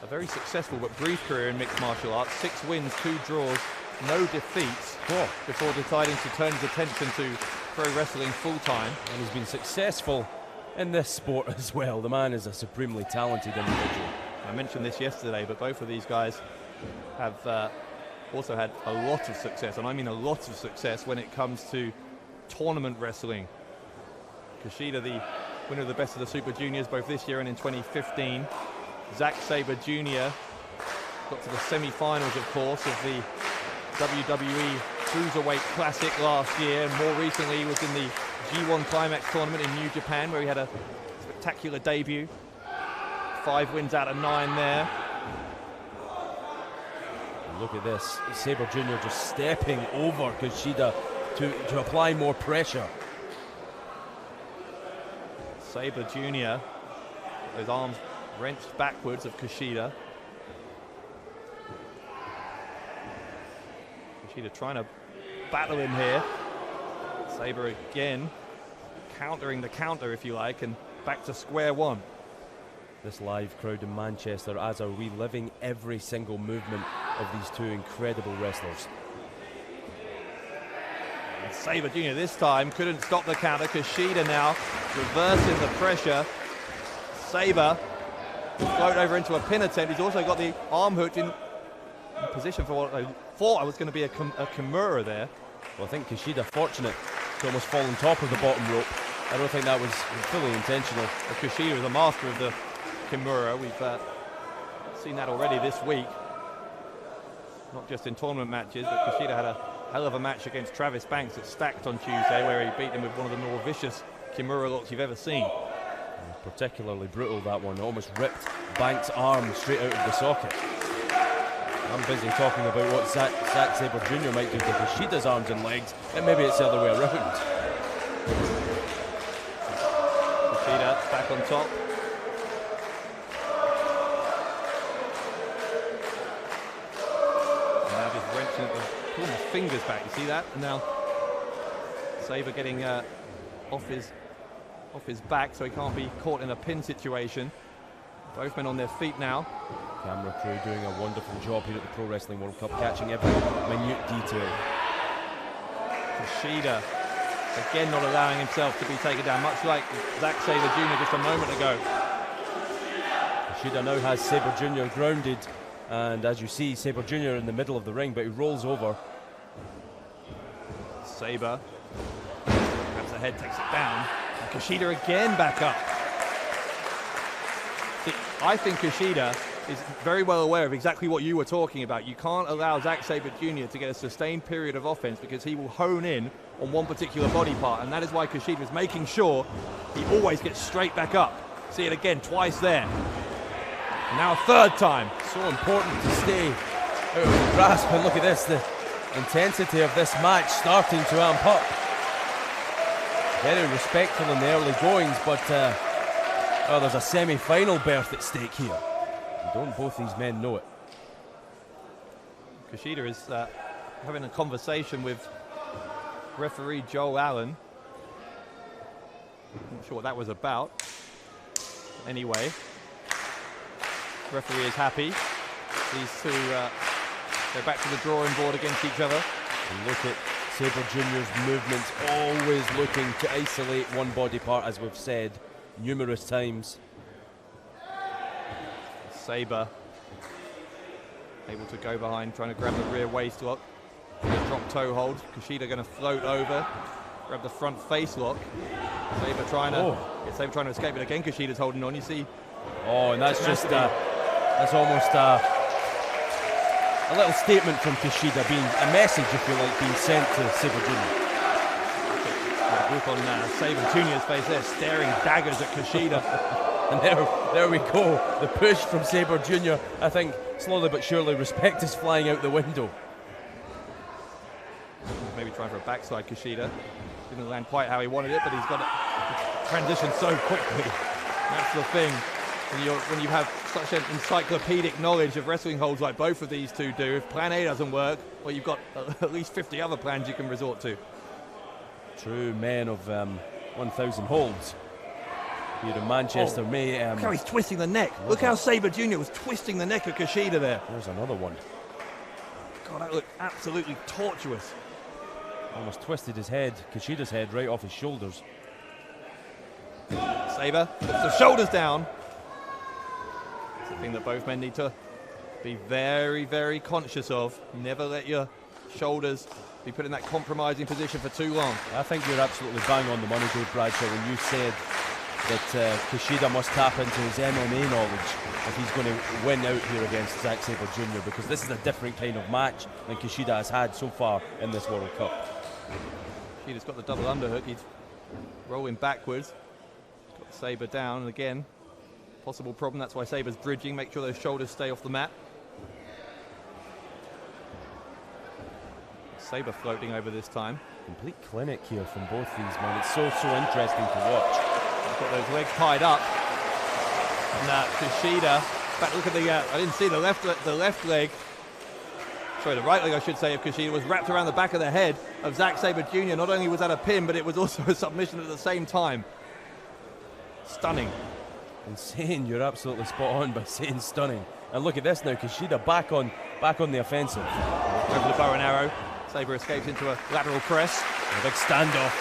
very successful but brief career in mixed martial arts. 6 wins, 2 draws, no defeats, before deciding to turn his attention to pro wrestling full-time. And he's been successful in this sport as well. The man is a supremely talented individual. I mentioned this yesterday, but both of these guys have also had a lot of success, and I mean a lot of success when it comes to tournament wrestling. Kushida, the winner of the Best of the Super Juniors both this year and in 2015. Zack Sabre Jr. got to the semi-finals, of course, of the WWE Cruiserweight Classic last year, and more recently he was in the G1 Climax tournament in New Japan, where he had a spectacular debut. 5 wins out of 9 there. Look at this, Sabre Jr. just stepping over Kushida to apply more pressure. Sabre Jr., those arms wrenched backwards of Kushida. Kushida trying to battle him here. Sabre again, countering the counter, if you like, and back to square one. This live crowd in Manchester, as are we, living every single movement of these two incredible wrestlers. And Sabre Jr. this time couldn't stop the counter. Kushida now reversing the pressure. Sabre float over into a pin attempt. He's also got the arm hook in position for what I thought was going to be a Kimura there. Well, I think Kushida fortunate to almost fall on top of the bottom rope. I don't think that was fully intentional. Well, Kushida is a master of the Kimura. We've seen that already this week. Not just in tournament matches, but Kushida had a hell of a match against Travis Banks at Stacked on Tuesday, where he beat him with one of the more vicious Kimura locks you've ever seen. Particularly brutal, that one. Almost ripped Banks' arm straight out of the socket. I'm busy talking about what Zack Sabre Jr. might do to Kushida's arms and legs, and maybe it's the other way around. Kushida back on top. Now just wrenching at pulling the fingers back. You see that? And now Sabre getting off his back so he can't be caught in a pin situation. Both men on their feet now. Camera crew doing a wonderful job here at the Pro Wrestling World Cup, catching every minute detail. Kushida again not allowing himself to be taken down, much like Zack Sabre Jr. just a moment ago. Kushida now has Sabre Jr. grounded, and as you see, Sabre Jr. in the middle of the ring, but he rolls over. Sabre grabs the head, takes it down. And Kushida again back up. See, I think Kushida is very well aware of exactly what you were talking about. You can't allow Zack Sabre Jr. to get a sustained period of offense because he will hone in on one particular body part, and that is why Kushida is making sure he always gets straight back up. See it again, twice there. And now a third time. So important to stay out of the grasp, and look at this, the intensity of this match starting to amp up. Very respectful in the early goings, but oh, there's a semi-final berth at stake here. And don't both these men know it? Kushida is having a conversation with referee Joel Allen. Not sure what that was about. Anyway, referee is happy. These two go back to the drawing board against each other. And look at Sabre Jr.'s movements, always looking to isolate one body part, as we've said numerous times. Sabre able to go behind, trying to grab the rear waist lock. Drop toe hold. Kushida going to float over, grab the front face lock. Sabre trying to escape, but again Kushida's holding on. You see. Oh, and that's just that's almost a little statement from Kushida, being a message, if you like, being sent to Sabre Jr. Look on Sabre Jr.'s face there, staring daggers at Kushida. And there we go. The push from Sabre Jr. I think slowly but surely respect is flying out the window. Maybe trying for a backside Kushida. Didn't land quite how he wanted it, but he's got it transitioned so quickly. That's the thing. When you have such an encyclopedic knowledge of wrestling holds like both of these two do, if plan A doesn't work, well, you've got at least 50 other plans you can resort to. True men of 1,000 holds. Here in Manchester may... Look how he's twisting the neck. Look how Sabre Jr. was twisting the neck of Kushida there. There's another one. God, that looked absolutely tortuous. Almost twisted his head, Kushida's head, right off his shoulders. Sabre puts the shoulders down. It's a thing that both men need to be very, very conscious of. Never let your shoulders be put in that compromising position for too long. I think you're absolutely bang on the money, Dave Bradshaw, when you said that Kushida must tap into his MMA knowledge if he's going to win out here against Zack Sabre Jr., because this is a different kind of match than Kushida has had so far in this World Cup. Kushida's got the double underhook. He's rolling backwards. Got Sabre down, and again, possible problem. That's why Sabre's bridging. Make sure those shoulders stay off the mat. Sabre floating over this time. Complete clinic here from both these men. It's so interesting to watch. He's got those legs tied up. And Kushida, in fact, look at the, I didn't see the left leg. Sorry, the right leg, I should say, of Kushida was wrapped around the back of the head of Zack Sabre Jr. Not only was that a pin, but it was also a submission at the same time. Stunning. Insane, you're absolutely spot on by saying stunning. And look at this now, Kushida back on the offensive. Over the bow and arrow. Sabre escapes into a lateral press. A big standoff.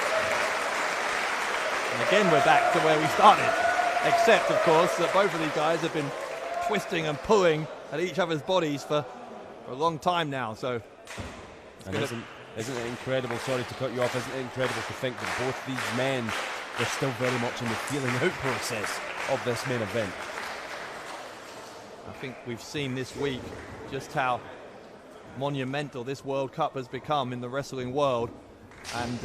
And again, we're back to where we started. Except, of course, that both of these guys have been twisting and pulling at each other's bodies for a long time now. So, and isn't it incredible, sorry to cut you off, isn't it incredible to think that both these men are still very much in the feeling out process of this main event? I think we've seen this week just how monumental this World Cup has become in the wrestling world, and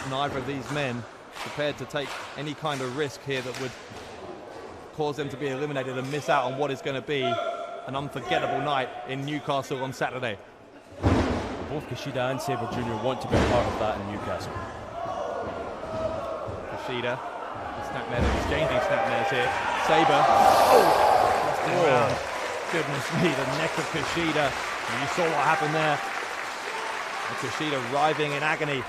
neither of these men prepared to take any kind of risk here that would cause them to be eliminated and miss out on what is going to be an unforgettable night in Newcastle on Saturday. Both Kushida and Sabre Jr. want to be a part of that in Newcastle. Kushida, snapmare, exchanging snapmares here. Sabre, around. Goodness me, the neck of Kushida. And you saw what happened there. And Kushida writhing in agony.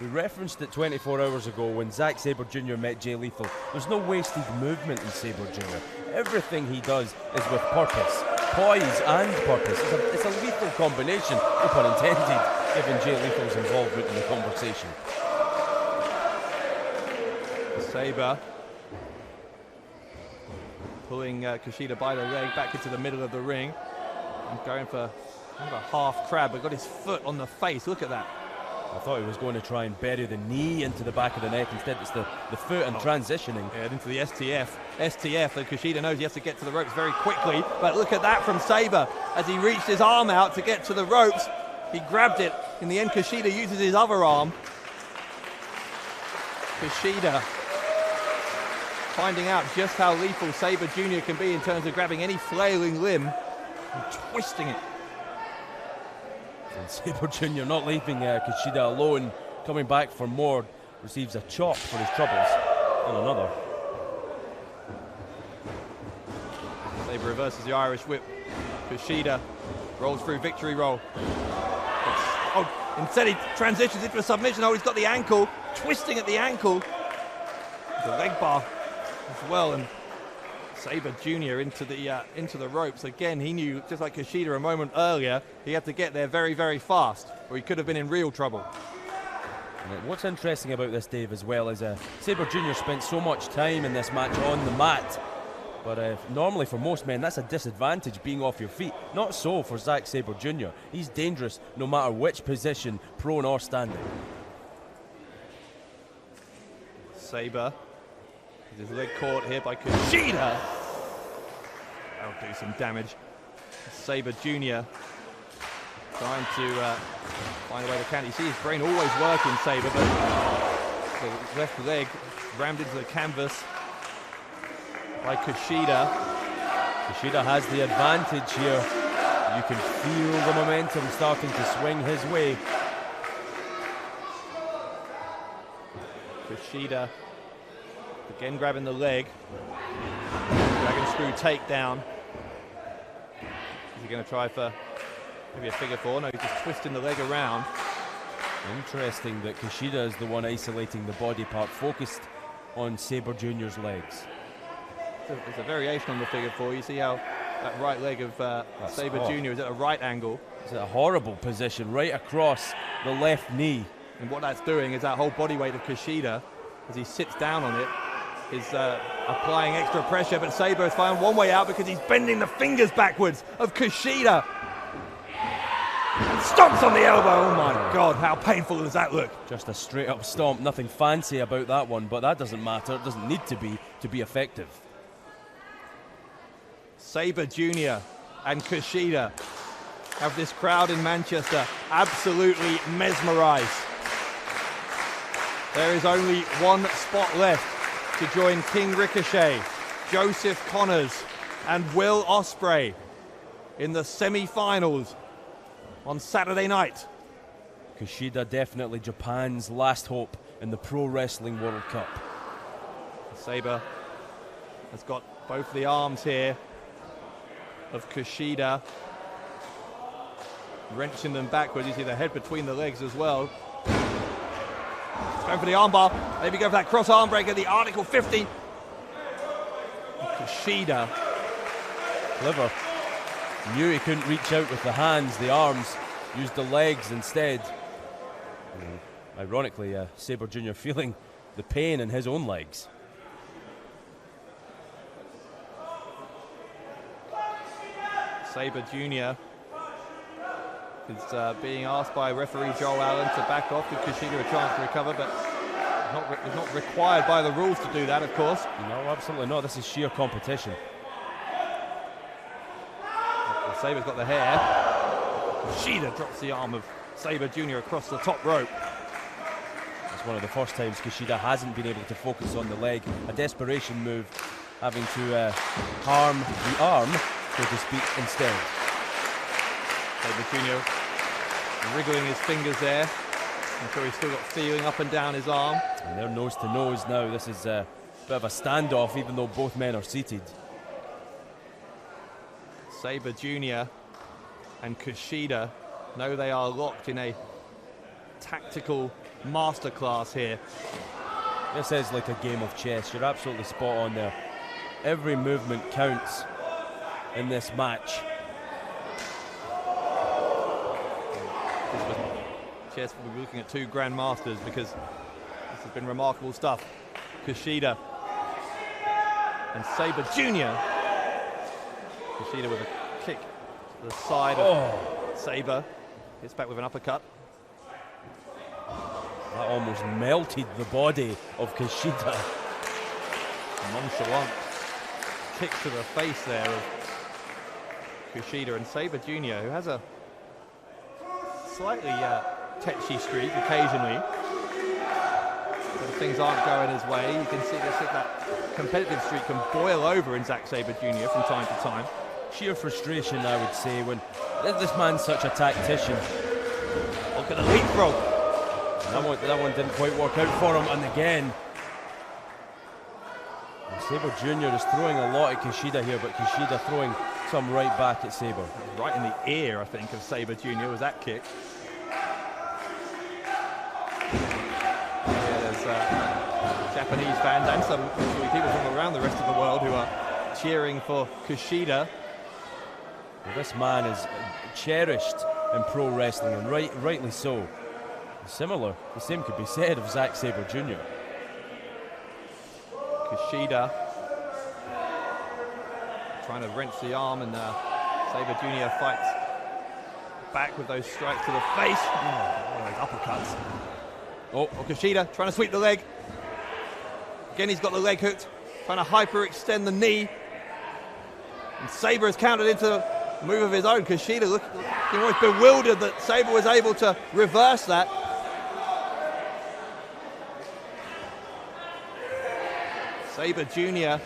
We referenced it 24 hours ago when Zack Sabre Jr. met Jay Lethal. There's no wasted movement in Sabre Jr. Everything he does is with purpose, poise and purpose. It's a lethal combination, no pun intended, given Jay Lethal's involvement in the conversation. Sabre pulling Kushida by the leg back into the middle of the ring and going for kind of a half crab, but got his foot on the face. Look at that. I thought he was going to try and bury the knee into the back of the neck. Instead, it's the foot and transitioning. Yeah, into the STF. STF, and Kushida knows he has to get to the ropes very quickly. But look at that from Sabre. As he reached his arm out to get to the ropes, he grabbed it. In the end, Kushida uses his other arm. Kushida finding out just how lethal Sabre Jr. can be in terms of grabbing any flailing limb and twisting it. And Sabre Jr. not leaving Kushida alone, coming back for more, receives a chop for his troubles. And another. Sabre reverses the Irish whip. Kushida rolls through victory roll. Instead he transitions into a submission. Oh, he's got the ankle, twisting at the ankle. The leg bar as well, and Sabre Jr. into the ropes. Again, he knew, just like Kushida a moment earlier, he had to get there very, very fast, or he could have been in real trouble. And what's interesting about this, Dave, as well, is Sabre Jr. spent so much time in this match on the mat, but normally for most men that's a disadvantage, being off your feet. Not so for Zack Sabre Jr. He's dangerous no matter which position, prone or standing. Sabre, with his leg caught here by Kushida. That'll do some damage. Sabre Jr. trying to find a way to counter. You see his brain always working, Sabre, but the left leg rammed into the canvas by Kushida. Kushida has the advantage here. You can feel the momentum starting to swing his way. Kushida again grabbing the leg. Dragon screw takedown. Is he going to try for maybe a figure four? No, he's just twisting the leg around. Interesting that Kushida is the one isolating the body part, focused on Sabre Jr.'s legs. There's a variation on the figure four. You see how that right leg of Sabre Jr. is at a right angle. It's a horrible position, right across the left knee. And what that's doing is that whole body weight of Kushida, as he sits down on it, is applying extra pressure. But Sabre has found one way out because he's bending the fingers backwards of Kushida. And stomps on the elbow. Oh my God, how painful does that look? Just a straight up stomp, nothing fancy about that one, but that doesn't matter. It doesn't need to be effective. Sabre Jr. and Kushida have this crowd in Manchester absolutely mesmerized. There is only one spot left to join King Ricochet, Joseph Connors, and Will Ospreay in the semi-finals on Saturday night. Kushida definitely Japan's last hope in the Pro Wrestling World Cup. Sabre has got both the arms here of Kushida, wrenching them backwards. You see the head between the legs as well. Going for the armbar, maybe go for that cross arm breaker, the Article 50. Kushida. Clever. Knew he couldn't reach out with the hands, the arms, used the legs instead. And ironically, Sabre Jr. feeling the pain in his own legs. Sabre Jr. is being asked by referee Joel Allen to back off, give Kushida a chance to recover, but is not required by the rules to do that, of course. No, absolutely not. This is sheer competition. Sabre's got the hair. Kushida drops the arm of Sabre Jr. across the top rope. It's one of the first times Kushida hasn't been able to focus on the leg. A desperation move, having to harm the arm, so to speak, instead. Sabre Jr. wriggling his fingers there. I'm sure he's still got feeling up and down his arm. And they're nose to nose now. This is a bit of a standoff, even though both men are seated. Sabre Jr. and Kushida know they are locked in a tactical masterclass here. This is like a game of chess. You're absolutely spot on there. Every movement counts in this match. Chess, we'll be looking at two grandmasters because this has been remarkable stuff. Kushida and Sabre Jr. Kushida with a kick to the side of Sabre. Hits back with an uppercut. That almost melted the body of Kushida. Nonchalant kick to the face there of Kushida, and Sabre Jr., who has a slightly tetchy streak occasionally. But things aren't going his way. You can see that competitive streak can boil over in Zack Sabre Jr. from time to time. Sheer frustration, I would say, when this man's such a tactician. Look at the leapfrog. That one didn't quite work out for him, and again. Sabre Jr. is throwing a lot at Kushida here, but Kushida throwing some right back at Sabre. Right in the ear, I think, of Sabre Jr. was that kick. Yeah, there's Japanese fans and some people from around the rest of the world who are cheering for Kushida. Well, this man is cherished in pro wrestling, and rightly so. The same could be said of Zack Sabre Jr. Kushida trying to wrench the arm, and Sabre Jr. fights back with those strikes to the face. Oh, those uppercuts. Oh, Kushida trying to sweep the leg. Again, he's got the leg hooked, trying to hyperextend the knee. And Sabre has countered into a move of his own. Kushida looking almost bewildered that Sabre was able to reverse that. Sabre Jr.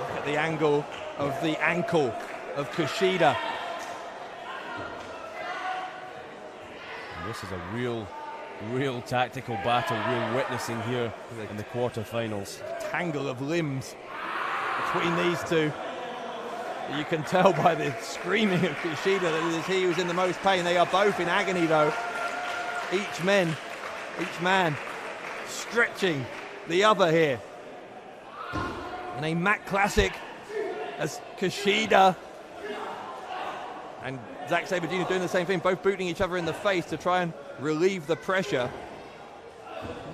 Look at the angle of the ankle of Kushida. And this is a real tactical battle we're witnessing here in the quarterfinals. Tangle of limbs between these two. You can tell by the screaming of Kushida that it is he who's in the most pain. They are both in agony though. Each man stretching the other here. In a Mac Classic, as Kushida and Zack Sabre Jr. doing the same thing, both booting each other in the face to try and relieve the pressure.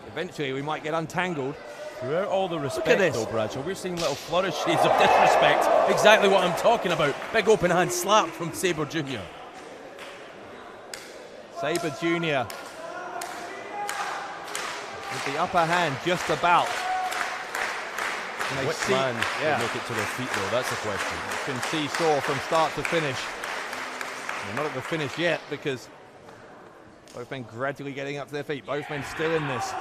Eventually we might get untangled. Throughout all the respect though, Bradshaw, we're seeing little flourishes of disrespect. Exactly what I'm talking about. Big open hand slap from Sabre Jr. Sabre Jr. with the upper hand just about. Which man will make it to their feet though? That's the question. It's been seesaw from start to finish. They're not at the finish yet because both men gradually getting up to their feet. Both men still in this.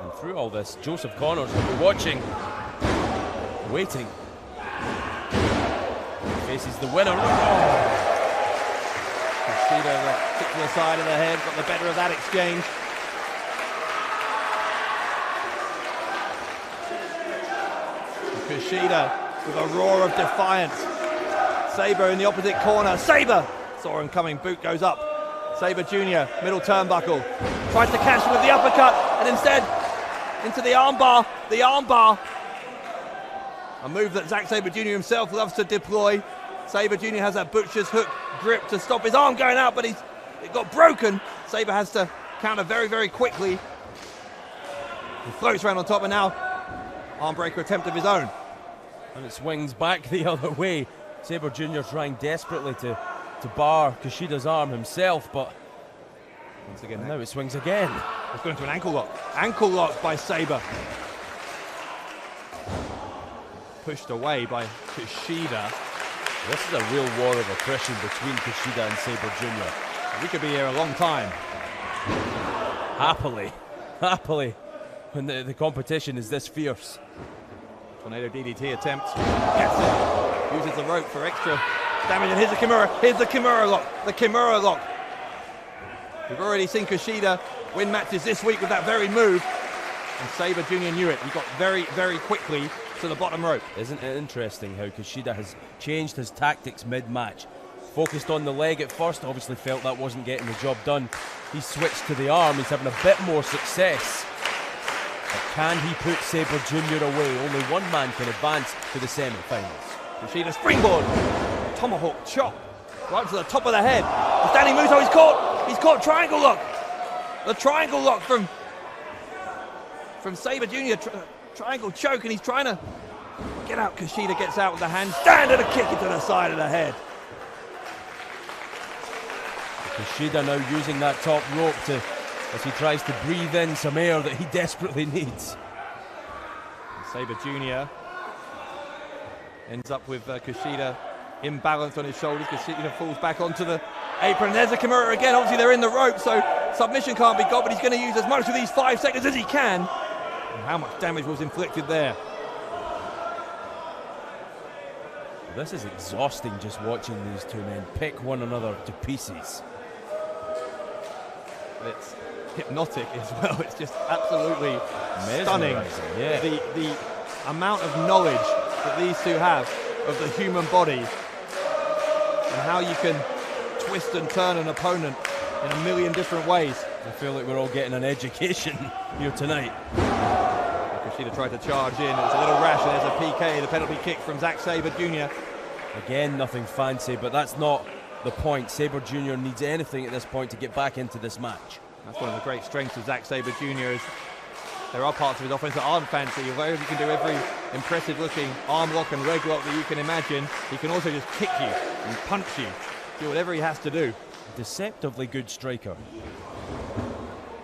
And through all this, Joseph Connors will be watching, waiting. Faces the winner. Kushida, the kick to the side of the head, got the better of that exchange. Kushida with a roar of defiance. Sabre in the opposite corner. Sabre saw him coming, boot goes up. Sabre Jr., middle turnbuckle. Tries to cash with the uppercut, and instead into the armbar. The armbar. A move that Zack Sabre Jr. himself loves to deploy. Sabre Jr. has that butcher's hook grip to stop his arm going out, but it got broken. Sabre has to counter very, very quickly. He floats around on top, and now arm breaker attempt of his own. And it swings back the other way. Sabre Jr. trying desperately to bar Kushida's arm himself, but once again, now it swings again. It's going to an ankle lock. Ankle lock by Sabre. Pushed away by Kushida. This is a real war of attrition between Kushida and Sabre Jr. We could be here a long time. Happily, when the competition is this fierce. Tornado DDT attempt. Gets it. Uses the rope for extra damage. And here's the Kimura. Here's the Kimura lock. The Kimura lock. We've already seen Kushida win matches this week with that very move. And Sabre Jr. knew it. He got very, very quickly to the bottom rope. Isn't it interesting how Kushida has changed his tactics mid-match? Focused on the leg at first, obviously felt that wasn't getting the job done. He switched to the arm, he's having a bit more success. But can he put Sabre Jr. away? Only one man can advance to the semi-finals. Kushida springboard. Tomahawk chop. Right to the top of the head. The standing Muto, he's caught triangle lock. The triangle lock from Sabre Jr. Triangle choke, and he's trying to get out. Kushida gets out with the hand. Stand and a kick into the side of the head. Kushida now using that top rope as he tries to breathe in some air that he desperately needs. Sabre Jr. ends up with Kushida imbalanced on his shoulders. Kushida falls back onto the apron. There's a Kimura again. Obviously they're in the rope, so Submission can't be got, but he's going to use as much of these 5 seconds as he can. And how much damage was inflicted there? This is exhausting just watching these two men pick one another to pieces. It's hypnotic as well. It's just absolutely stunning. Yeah. The amount of knowledge that these two have of the human body and how you can twist and turn an opponent in a million different ways. I feel like we're all getting an education here tonight. Kushida tried to charge in. It was a little rash, and there's a PK, the penalty kick from Zack Sabre Jr. Again, nothing fancy, but that's not the point. Sabre Jr. needs anything at this point to get back into this match. That's one of the great strengths of Zack Sabre Jr. is there are parts of his offense that aren't fancy. Although he can do every impressive-looking arm lock and leg lock that you can imagine, he can also just kick you and punch you, do whatever he has to do. Deceptively good striker.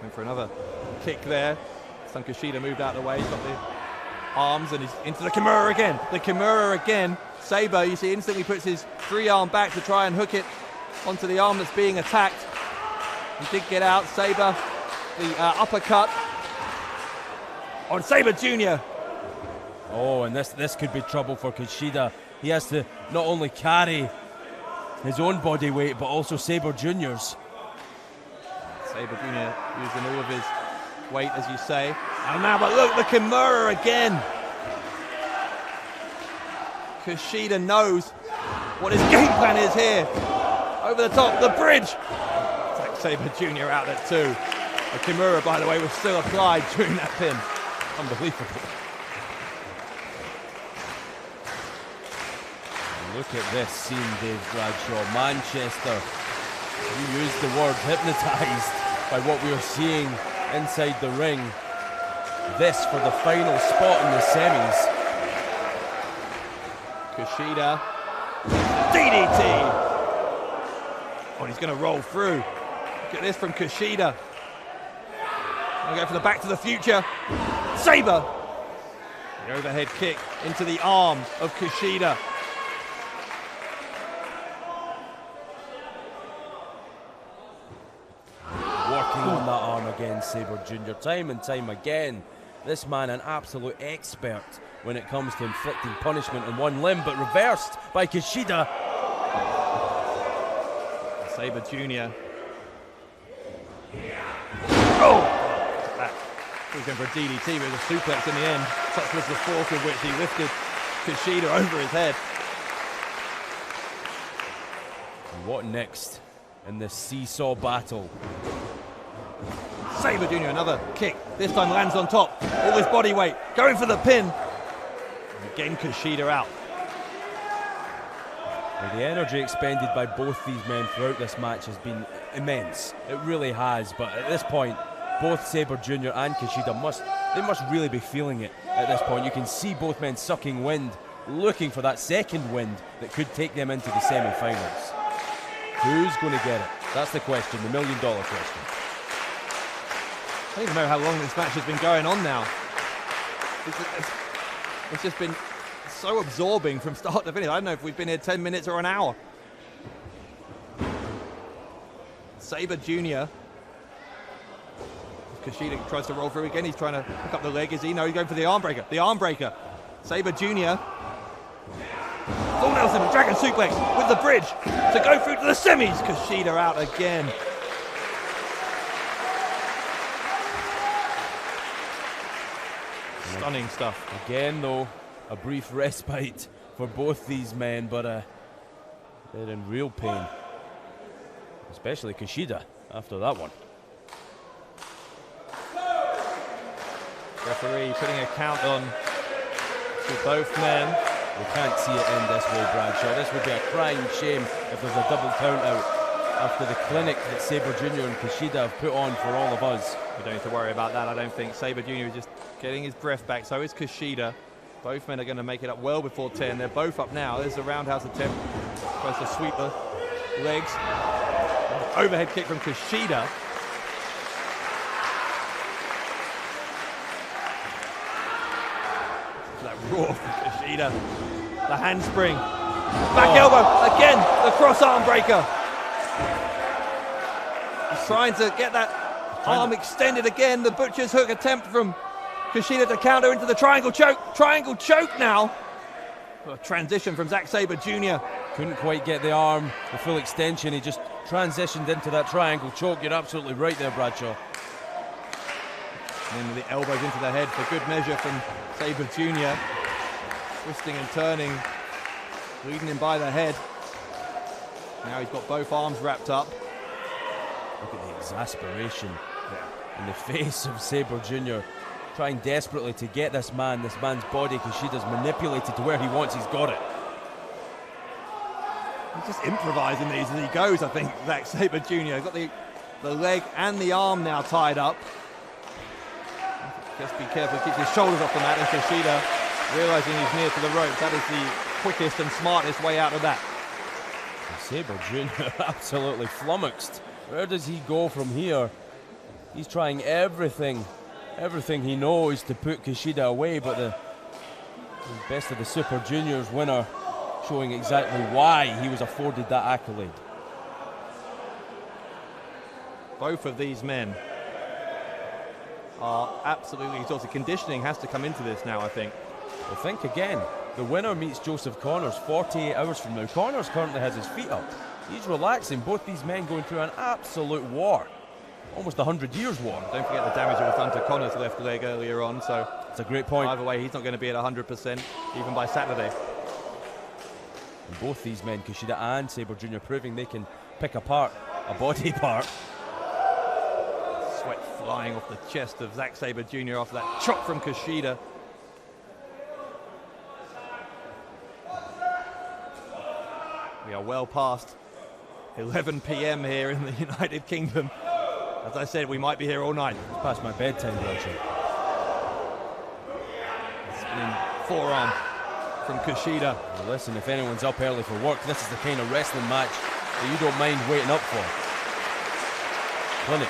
Went for another kick there. Son Kushida moved out of the way. He's got the arms and he's into the Kimura again. The Kimura again. Sabre, you see, instantly puts his 3-arm back to try and hook it onto the arm that's being attacked. He did get out. Sabre, the uppercut on Sabre Jr. Oh, and this could be trouble for Kushida. He has to not only carry his own body weight, but also Sabre Jr.'s. Sabre Jr. using all of his weight, as you say. And now, but look, the Kimura again. Kushida knows what his game plan is here. Over the top, the bridge. Zack Sabre Jr. out at 2. The Kimura, by the way, was still applied during that pin. Unbelievable. Look at this scene, Dave Bradshaw. Manchester, you used the word hypnotized by what we are seeing inside the ring. This for the final spot in the semis. Kushida, DDT. Oh, he's going to roll through. Look at this from Kushida. Going to go for the Back to the Future. Sabre. The overhead kick into the arm of Kushida. Working on that arm again, Sabre Jr. Time and time again. This man an absolute expert when it comes to inflicting punishment on one limb, but reversed by Kushida. Sabre Jr. Oh! He was going for a DDT, but it was a suplex in the end. Such was the force with which he lifted Kushida over his head. And what next in this seesaw battle? Sabre Jr. another kick. This time lands on top. All his body weight going for the pin. Again, Kushida out. Well, the energy expended by both these men throughout this match has been immense. It really has. But at this point, both Sabre Jr. and Kushida must really be feeling it at this point. You can see both men sucking wind, looking for that second wind that could take them into the semi-finals. Who's going to get it? That's the question, the million-dollar question. I don't even know how long this match has been going on now. It's just been so absorbing from start to finish. I don't know if we've been here 10 minutes or an hour. Sabre Jr. Kushida tries to roll through again. He's trying to pick up the leg. Is he? No, he's going for the arm breaker. The arm breaker. Sabre Jr. Full Nelson, Dragon Suplex with the bridge to go through to the semis. Kushida out again. Stunning stuff. Again, though, a brief respite for both these men, but they're in real pain. Especially Kushida after that one. Referee putting a count on to both men. We can't see it end this way, Bradshaw. This would be a crying shame if there's a double count out after the clinic that Sabre Jr. and Kushida have put on for all of us. We don't need to worry about that. I don't think Sabre Jr. is just getting his breath back. So is Kushida. Both men are going to make it up well before 10. They're both up now. There's a roundhouse attempt. Tries to sweep the legs. Overhead kick from Kushida. That roar from Kushida. The handspring. Back elbow. Again, the cross arm breaker. He's trying to get that Arm extended again. The butcher's hook attempt from Kushida to counter into the triangle choke. Triangle choke now. A transition from Zack Sabre Jr. Couldn't quite get the arm, the full extension. He just transitioned into that triangle choke. You're absolutely right there, Bradshaw. And then with the elbows into the head for good measure from Sabre Jr. Twisting and turning, leading him by the head. Now he's got both arms wrapped up. Look at the exasperation in the face of Sabre Jr. Trying desperately to get this man's body. Kushida's manipulated to where he wants. He's got it. He's just improvising these as he goes, I think, Zack Sabre Jr. Got the leg and the arm now tied up. Just be careful, keep his shoulders off the mat, and Kushida, realizing he's near to the ropes, that is the quickest and smartest way out of that. Sabre Jr. absolutely flummoxed. Where does he go from here? He's trying everything he knows to put Kushida away, but the best of the Super Juniors winner showing exactly why he was afforded that accolade. Both of these men are absolutely exhausted. Conditioning has to come into this now, I think. Well, think again. The winner meets Joseph Connors 48 hours from now. Connors currently has his feet up. He's relaxing. Both these men going through an absolute war. Almost 100 years war. Don't forget the damage that was done to Connors' left leg earlier on, so it's a great point. Either way, he's not going to be at 100% even by Saturday. And both these men, Kushida and Sabre Jr., proving they can pick apart a body part. Sweat flying off the chest of Zack Sabre Jr. after that chop from Kushida. We are well past 11 p.m. here in the United Kingdom. As I said, we might be here all night. It's past my bedtime, Bradshaw. Spinning forearm from Kushida. Well, listen, if anyone's up early for work, this is the kind of wrestling match that you don't mind waiting up for. Clinic.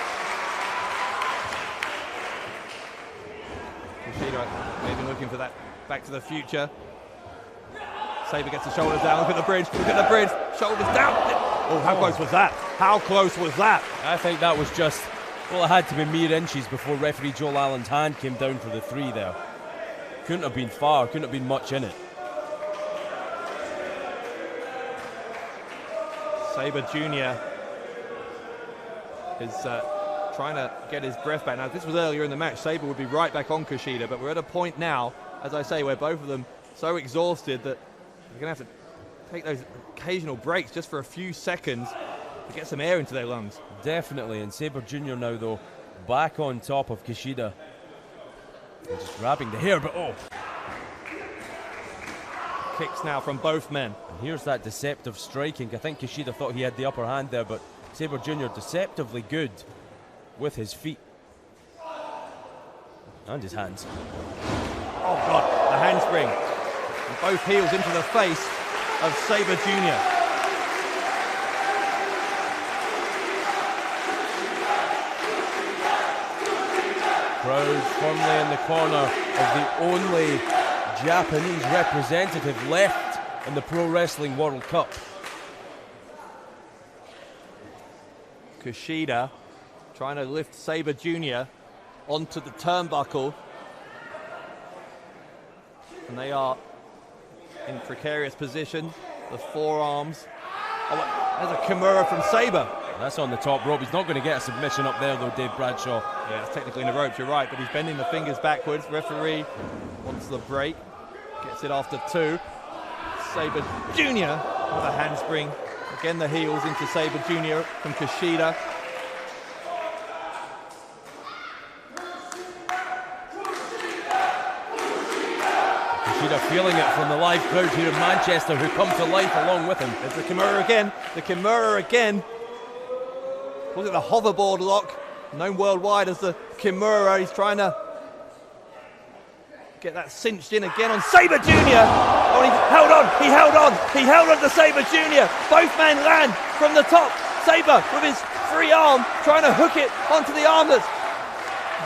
Kushida maybe looking for that Back to the Future. Sabre gets the shoulders down. Look at the bridge. Look at the bridge. Shoulders down. Oh, how close was that? How close was that? I think that was just, well, it had to be mere inches before referee Joel Allen's hand came down for the 3 there. Couldn't have been far. Couldn't have been much in it. Sabre Jr. is trying to get his breath back. Now, if this was earlier in the match, Sabre would be right back on Kushida, but we're at a point now, as I say, where both of them so exhausted that you're going to have to take those occasional breaks just for a few seconds to get some air into their lungs. Definitely, and Sabre Jr. now, though, back on top of Kushida. And just grabbing the hair, but oh! Kicks now from both men. And here's that deceptive striking. I think Kushida thought he had the upper hand there, but Sabre Jr. deceptively good with his feet. And his hands. Oh God, the handspring. And both heels into the face of Sabre Jr. Crowd firmly in the corner of the only Japanese representative left in the Pro Wrestling World Cup. Kushida trying to lift Sabre Jr. onto the turnbuckle. And they are in precarious position. The forearms. Oh, there's a Kimura from Sabre. That's on the top rope. He's not going to get a submission up there, though, Dave Bradshaw. Yeah, it's technically in the ropes, you're right, but he's bending the fingers backwards. Referee wants the break. Gets it after 2. Sabre Jr. with a handspring. Again, the heels into Sabre Jr. from Kushida. Kushida feeling it from the live crowd here in Manchester, who come to life along with him. There's the Kimura again. The Kimura again. Was it the hoverboard lock? Known worldwide as the Kimura. He's trying to get that cinched in again on Sabre Jr. Oh, he held on. He held on. He held on to Sabre Jr. Both men land from the top. Sabre with his free arm trying to hook it onto the arm that's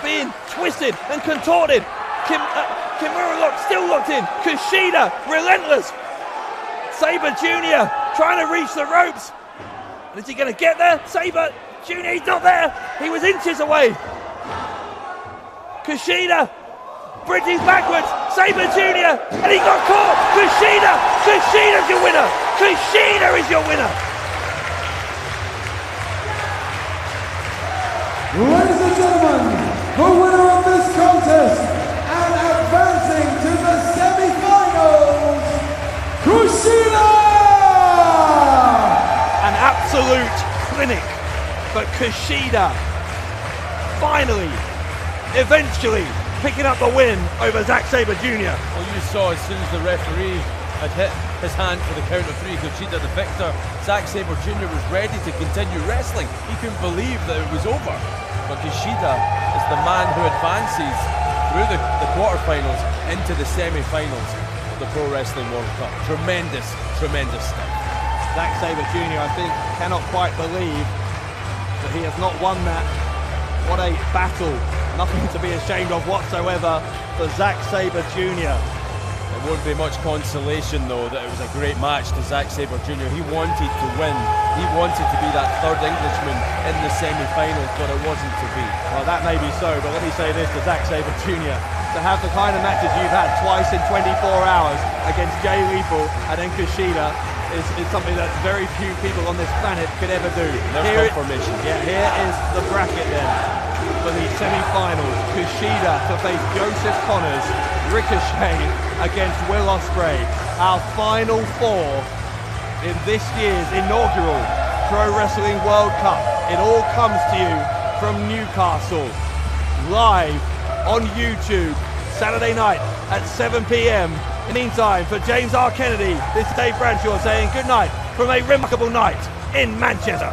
being twisted and contorted. Kimura lock still locked in. Kushida relentless. Sabre Jr. trying to reach the ropes. And is he going to get there? Sabre Jr., he's not there. He was inches away. Kushida bridges backwards. Sabre Jr. and he got caught. Kushida's your winner. Kushida is your winner. Ladies and gentlemen, the winner of this contest and advancing to the semi-finals, Kushida! An absolute clinic, but Kushida finally, eventually, picking up the win over Zack Sabre Jr. Well, you saw as soon as the referee had hit his hand for the count of three, Kushida the victor, Zack Sabre Jr. was ready to continue wrestling. He couldn't believe that it was over. But Kushida is the man who advances through the quarterfinals into the semi-finals of the Pro Wrestling World Cup. Tremendous stuff. Zack Sabre Jr., I think, cannot quite believe that he has not won that. What a battle. Nothing to be ashamed of whatsoever for Zack Sabre Jr. It won't be much consolation, though, that it was a great match to Zack Sabre Jr. He wanted to win. He wanted to be that third Englishman in the semi-finals, but it wasn't to be. Well, that may be so, but let me say this to Zack Sabre Jr. To have the kind of matches you've had twice in 24 hours against Jay Lethal and then Kushida is something that very few people on this planet could ever do. There's confirmation. Here is the bracket then for the semi-finals. Kushida to face Joseph Connors, Ricochet against Will Ospreay. Our final four in this year's inaugural Pro Wrestling World Cup. It all comes to you from Newcastle, live on YouTube, Saturday night at 7 p.m. In the meantime, for James R. Kennedy, this is Dave Bradshaw saying good night from a remarkable night in Manchester.